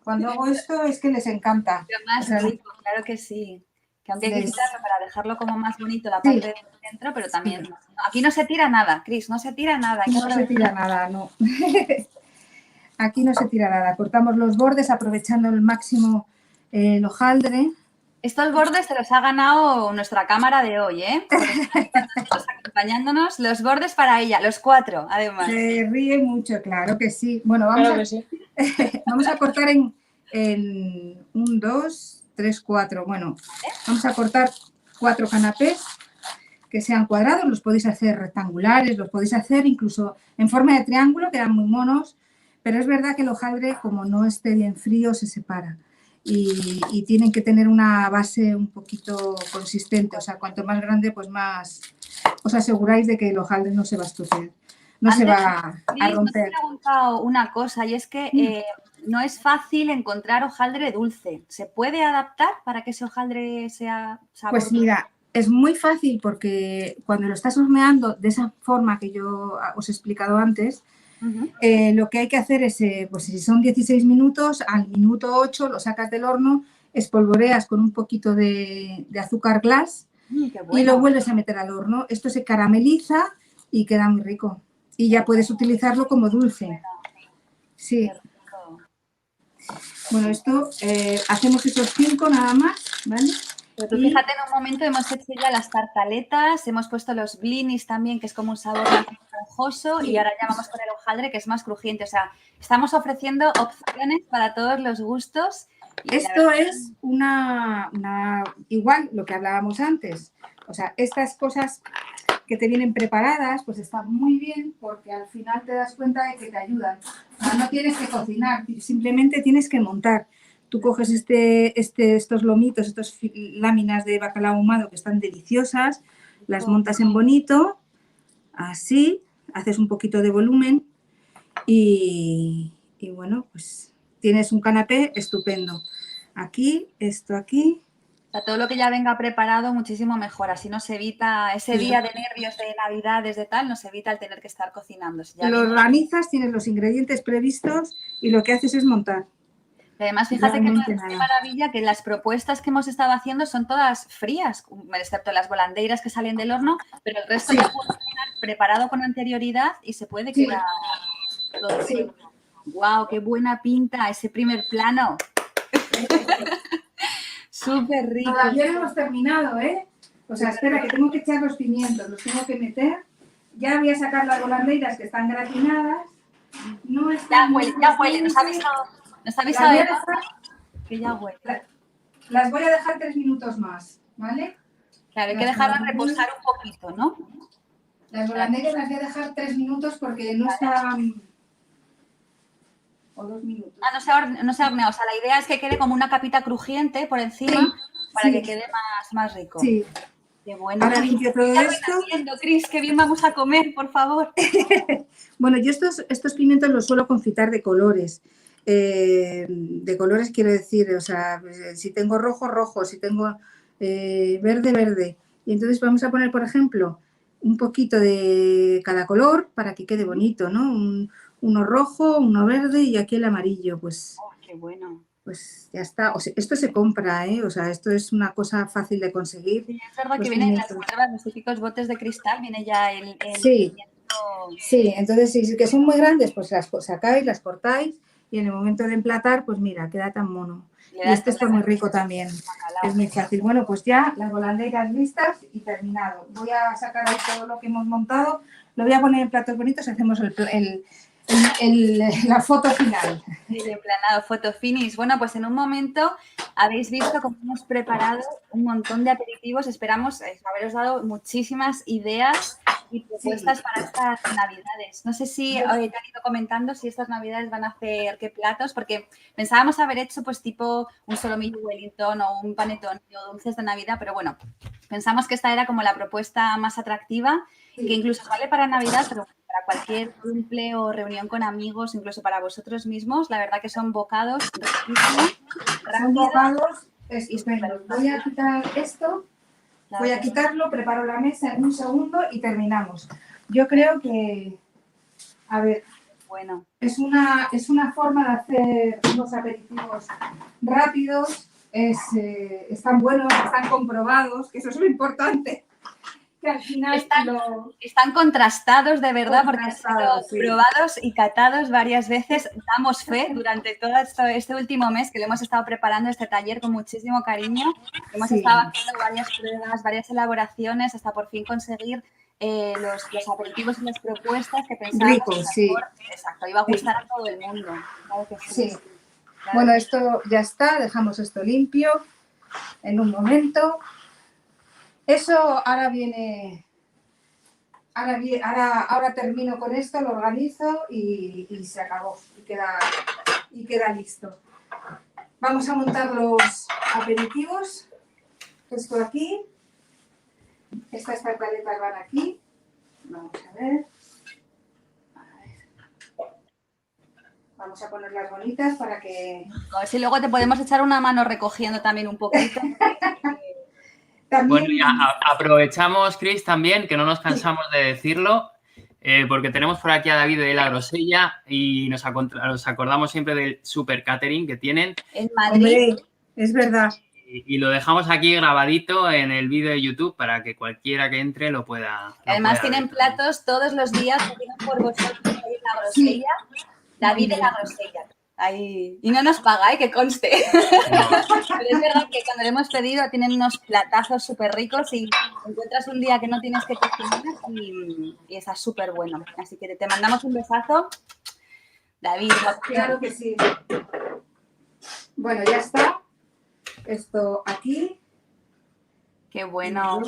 Cuando hago esto es que les encanta.
Lo más
O sea,
rico, claro que sí. Que aunque hay que
Les-
quitarlo para dejarlo como más bonito la
Sí.
parte de dentro, pero también. Aquí no se tira nada, Cris, no se tira nada. Hay que
No se tira nada, no. Aquí no se tira nada. Cortamos los bordes aprovechando al máximo el hojaldre.
Estos bordes se los ha ganado nuestra cámara de hoy, ¿eh? Porque están nosotros acompañándonos. Los bordes para ella, los 4, además.
Se ríe mucho, claro que sí. Bueno,
Claro que sí.
vamos a cortar en 1, 2, 3, 4. Bueno, vamos a cortar 4 canapés que sean cuadrados. Los podéis hacer rectangulares, los podéis hacer incluso en forma de triángulo, quedan muy monos. Pero es verdad que el hojaldre, como no esté bien frío, se separa. Y tienen que tener una base un poquito consistente. O sea, cuanto más grande, pues más os aseguráis de que el hojaldre no se va a estropear. No se va a
Cris,
romper.
me he preguntado una cosa, y es que no es fácil encontrar hojaldre dulce. ¿Se puede adaptar para que ese hojaldre sea sabroso?
Pues mira, es muy fácil porque cuando lo estás horneando de esa forma que yo os he explicado antes, lo que hay que hacer es, pues si son 16 minutos, al minuto 8 lo sacas del horno, espolvoreas con un poquito de azúcar glass
Qué bueno.
y lo vuelves a meter al horno. Esto se carameliza y queda muy rico. Y ya puedes utilizarlo como dulce. Sí.
Qué rico.
Bueno, esto hacemos esos 5 nada más, ¿vale?
Pero tú
Y-
fíjate, en un momento hemos hecho ya las tartaletas, hemos puesto los blinis también, que es como un sabor más esponjoso, y ahora ya vamos con el hojaldre, que es más crujiente. O sea, estamos ofreciendo opciones para todos los gustos. Y la
Esto
verdad-
es igual lo que hablábamos antes. O sea, estas cosas que te vienen preparadas, pues están muy bien porque al final te das cuenta de que te ayudan. O sea, no tienes que cocinar, simplemente tienes que montar. Tú coges estos lomitos, estas láminas de bacalao ahumado que están deliciosas, las montas en bonito, así, haces un poquito de volumen y bueno, pues tienes un canapé estupendo. Aquí, esto aquí.
O sea, todo lo que ya venga preparado, muchísimo mejor. Así nos evita ese día de nervios de Navidades, de tal, nos evita el tener que estar cocinando. Si ya
Lo
viene-
organizas, tienes los ingredientes previstos y lo que haces es montar.
Además, fíjate qué
Realmente
qué
nada.
maravilla que las propuestas que hemos estado haciendo son todas frías, excepto las volandeiras que salen del horno, pero el resto
Sí.
ya puede estar preparado con anterioridad y se puede
Sí.
quedar todo
Sí.
frío. ¡Guau! ¡Qué buena pinta ese primer plano! Súper rico.
Todavía no hemos terminado, ¿eh? O sea, espera, que tengo que echar los pimientos, los tengo que meter. Ya voy a sacar las volandeiras que están gratinadas. No
Ya
están
huele,
muy
ya huele. Nos ha
crujientes.
avisado
Las voy a
Eva
dejar-
que ya huele.
Las voy a dejar 3 minutos más, ¿vale?
Claro, hay que dejarla reposar un poquito, ¿no?
Las volandeiras las voy a dejar 3 minutos porque no están... O 2 minutos.
Ah, no se ha horneado. O sea, la idea es que quede como una capita crujiente por encima
Sí,
para
sí.
que quede más rico.
Sí.
Qué bueno.
Ahora limpio todo
Ya voy
esto.
haciendo, Cris, qué bien vamos a comer, por favor.
Bueno, yo estos pimientos los suelo confitar de colores. de colores quiero decir, o sea, si tengo rojo, rojo, si tengo verde, verde. Y entonces vamos a poner, por ejemplo, un poquito de cada color para que quede bonito, ¿no? Uno rojo, uno verde y aquí el amarillo, pues...
Oh, qué bueno.
Pues ya está. O sea, esto se compra, ¿eh? O sea, esto es una cosa fácil de conseguir.
Sí, es verdad
Los
que vienen las
pimientos.
conservas, los típicos botes de cristal, viene ya el
Sí,
pimiento.
sí. Entonces, si que son muy grandes, pues las sacáis, las cortáis y en el momento de emplatar, pues mira, queda tan mono.
Le
Y
da
este está muy rico también.
bacalao.
Es muy fácil. Bueno, pues ya las volanderas listas y terminado. Voy a sacar ahí todo lo que hemos montado. Lo voy a poner en platos bonitos y hacemos la foto final.
El emplanado photo finish. Bueno, pues en un momento habéis visto cómo hemos preparado un montón de aperitivos. Esperamos haberos dado muchísimas ideas y propuestas para estas navidades. No sé si te han ido comentando si estas navidades van a hacer qué platos, porque pensábamos haber hecho pues tipo un solomillo Wellington o un panetone o dulces de Navidad, pero bueno, pensamos que esta era como la propuesta más atractiva, que incluso vale para Navidad, pero para cualquier cumple o reunión con amigos, incluso para vosotros mismos, la verdad que son bocados riquísimos,
Son bocados
y
estupendos. Voy a quitar esto, voy a quitarlo, preparo la mesa en un segundo y terminamos. Yo creo que, a ver,
bueno,
es una forma de hacer unos aperitivos rápidos, están buenos, están comprobados, que eso es lo importante. Que al final
están contrastados de verdad porque han sido probados y catados varias veces. Damos fe durante todo este último mes que lo hemos estado preparando este taller con muchísimo cariño. Hemos estado haciendo varias pruebas, varias elaboraciones hasta por fin conseguir los aperitivos y las propuestas que pensábamos
ricos,
que exacto, iba a gustar a todo el mundo. Claro que sí.
Sí. Claro. Bueno, esto ya está, dejamos esto limpio en un momento. Eso ahora viene, ahora termino con esto, lo organizo y se acabó y queda listo. Vamos a montar los aperitivos. Esto aquí, estas tartaletas van aquí. Vamos a ver. Vamos a ponerlas bonitas para que...
A ver si luego te podemos echar una mano recogiendo también un poquito.
También...
Bueno, y aprovechamos, Cris, también, que no nos cansamos de decirlo, porque tenemos por aquí a David de La Grosella y nos acordamos siempre del super catering que tienen.
En Madrid.
Hombre, es verdad.
Y lo dejamos aquí grabadito en el vídeo de YouTube para que cualquiera que entre lo pueda.
Además tienen platos todos los días que tienen por vosotros David de La Grosella. Sí. David de La Grosella. Ahí. Y no nos paga, que conste. No. Pero es verdad que cuando le hemos pedido tienen unos platazos súper ricos y encuentras un día que no tienes que cocinar y está súper bueno. Así que te mandamos un besazo. David.
Claro que sí. Bueno, ya está. Esto aquí.
Qué bueno.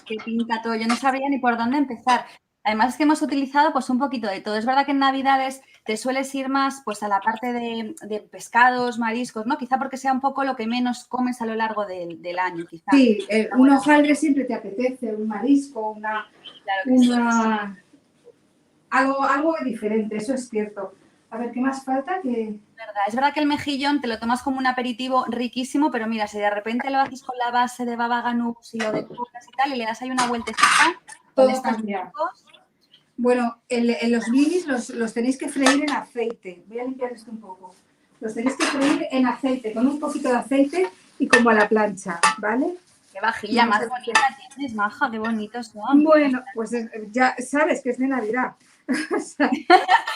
Qué pinta todo. Yo no sabía ni por dónde empezar. Además es que hemos utilizado pues un poquito de todo. Es verdad que en Navidades te sueles ir más pues a la parte de pescados, mariscos, ¿no? Quizá porque sea un poco lo que menos comes a lo largo del año, quizá.
Sí, un hojaldre siempre te apetece, un marisco, algo diferente, eso es cierto. A ver, ¿qué más falta?
Es verdad que el mejillón te lo tomas como un aperitivo riquísimo, pero mira, si de repente lo haces con la base de baba ganús y lo decoras y tal, y le das ahí una vueltecita,
todo cambia. Bueno, los blinis los tenéis que freír en aceite. Voy a limpiar esto un poco. Los tenéis que freír en aceite, con un poquito de aceite y como a la plancha, ¿vale?
Qué vajilla más bonita tienes, Maja, qué bonitos son.
Bueno, pues ya sabes que es de Navidad.
O sea,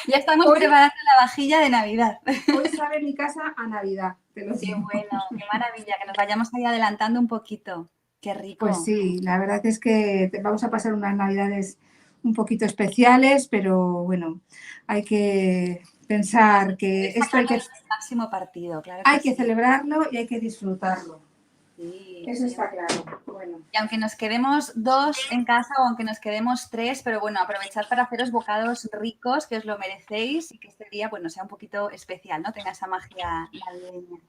ya estamos preparando la vajilla de Navidad.
Hoy sabe mi casa a Navidad. Te lo digo.
Qué bueno, qué maravilla, que nos vayamos ahí adelantando un poquito. Qué rico.
Pues sí, la verdad es que vamos a pasar unas Navidades un poquito especiales, pero bueno, hay que pensar que esto hay que...
El máximo partido, claro.
Hay que celebrarlo y hay que disfrutarlo.
Sí,
eso está claro. Bueno.
Y aunque nos quedemos 2 en casa o aunque nos quedemos 3, pero bueno, aprovechad para haceros bocados ricos, que os lo merecéis y que este día, bueno, sea un poquito especial, ¿no? Tenga esa magia navideña.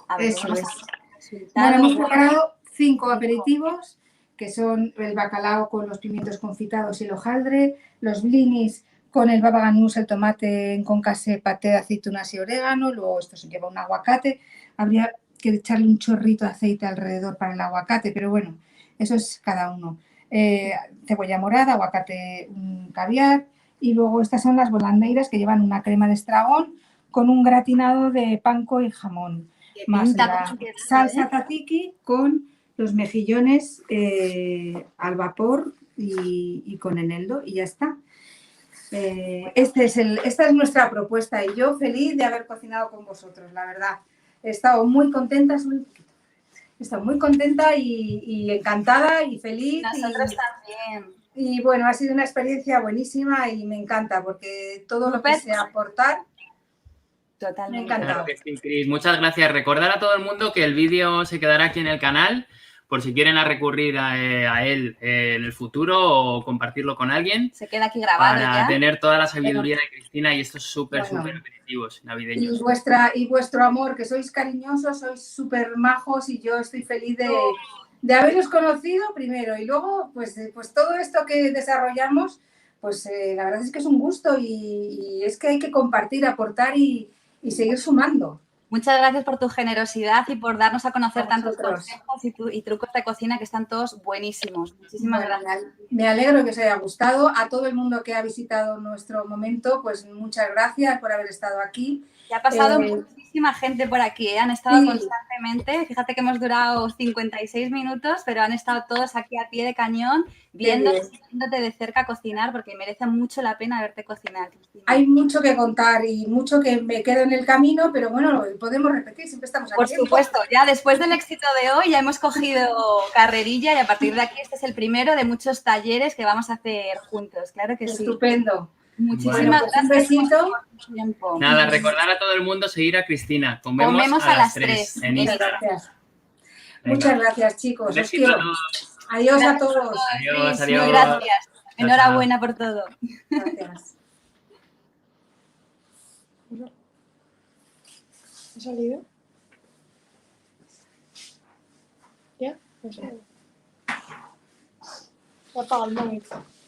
A ver, eso es. Bueno, hemos preparado 5 aperitivos, que son el bacalao con los pimientos confitados y el hojaldre, los blinis con el baba ganús, el tomate en concase, paté de aceitunas y orégano, luego esto se lleva un aguacate, habría que echarle un chorrito de aceite alrededor para el aguacate, pero bueno, eso es cada uno. Cebolla morada, aguacate, caviar, y luego estas son las volandeiras que llevan una crema de estragón con un gratinado de panko y jamón, más la salsa tzatziki con los mejillones al vapor y con eneldo, y ya está. Esta es nuestra propuesta y yo feliz de haber cocinado con vosotros, la verdad. He estado muy contenta, y encantada y feliz.
Nosotros también.
Y bueno, ha sido una experiencia buenísima y me encanta porque todo lo que sea aportar,
totalmente.
Me encanta.
Claro que sí, Cris. Muchas gracias. Recordar a todo el mundo que el vídeo se quedará aquí en el canal por si quieren recurrir a él en el futuro o compartirlo con alguien.
Se queda aquí grabado
para
ya.
tener toda la sabiduría de Cristina y estos súper aperitivos navideños.
Y vuestro amor, que sois cariñosos, sois súper majos y yo estoy feliz de haberos conocido primero y luego pues todo esto que desarrollamos, pues la verdad es que es un gusto y es que hay que compartir, aportar y seguir sumando.
Muchas gracias por tu generosidad y por darnos a conocer
A
tantos
vosotros.
consejos y trucos de cocina que están todos buenísimos. Muchísimas gracias.
Me alegro que os haya gustado. A todo el mundo que ha visitado nuestro momento, pues muchas gracias por haber estado aquí.
Y ha pasado muchísima gente por aquí, han estado constantemente. Fíjate que hemos durado 56 minutos, pero han estado todos aquí a pie de cañón, viéndote de cerca cocinar, porque merece mucho la pena verte cocinar, Cristina.
Hay mucho que contar y mucho que me queda en el camino, pero bueno, podemos repetir, siempre estamos aquí.
Por supuesto, ya después del éxito de hoy ya hemos cogido carrerilla y a partir de aquí este es el primero de muchos talleres que vamos a hacer juntos, claro que sí.
Estupendo.
Muchísimas gracias.
Un besito.
Nada, recordar a todo el mundo seguir a Cristina. Comemos a las 3.
Muchas gracias. Muchas gracias, chicos. Os quiero. Adiós a todos.
Adiós, adiós.
Muy gracias. Enhorabuena por todo.
Gracias.
¿Ha salido? ¿Ya? No sé. He apagado el móvil.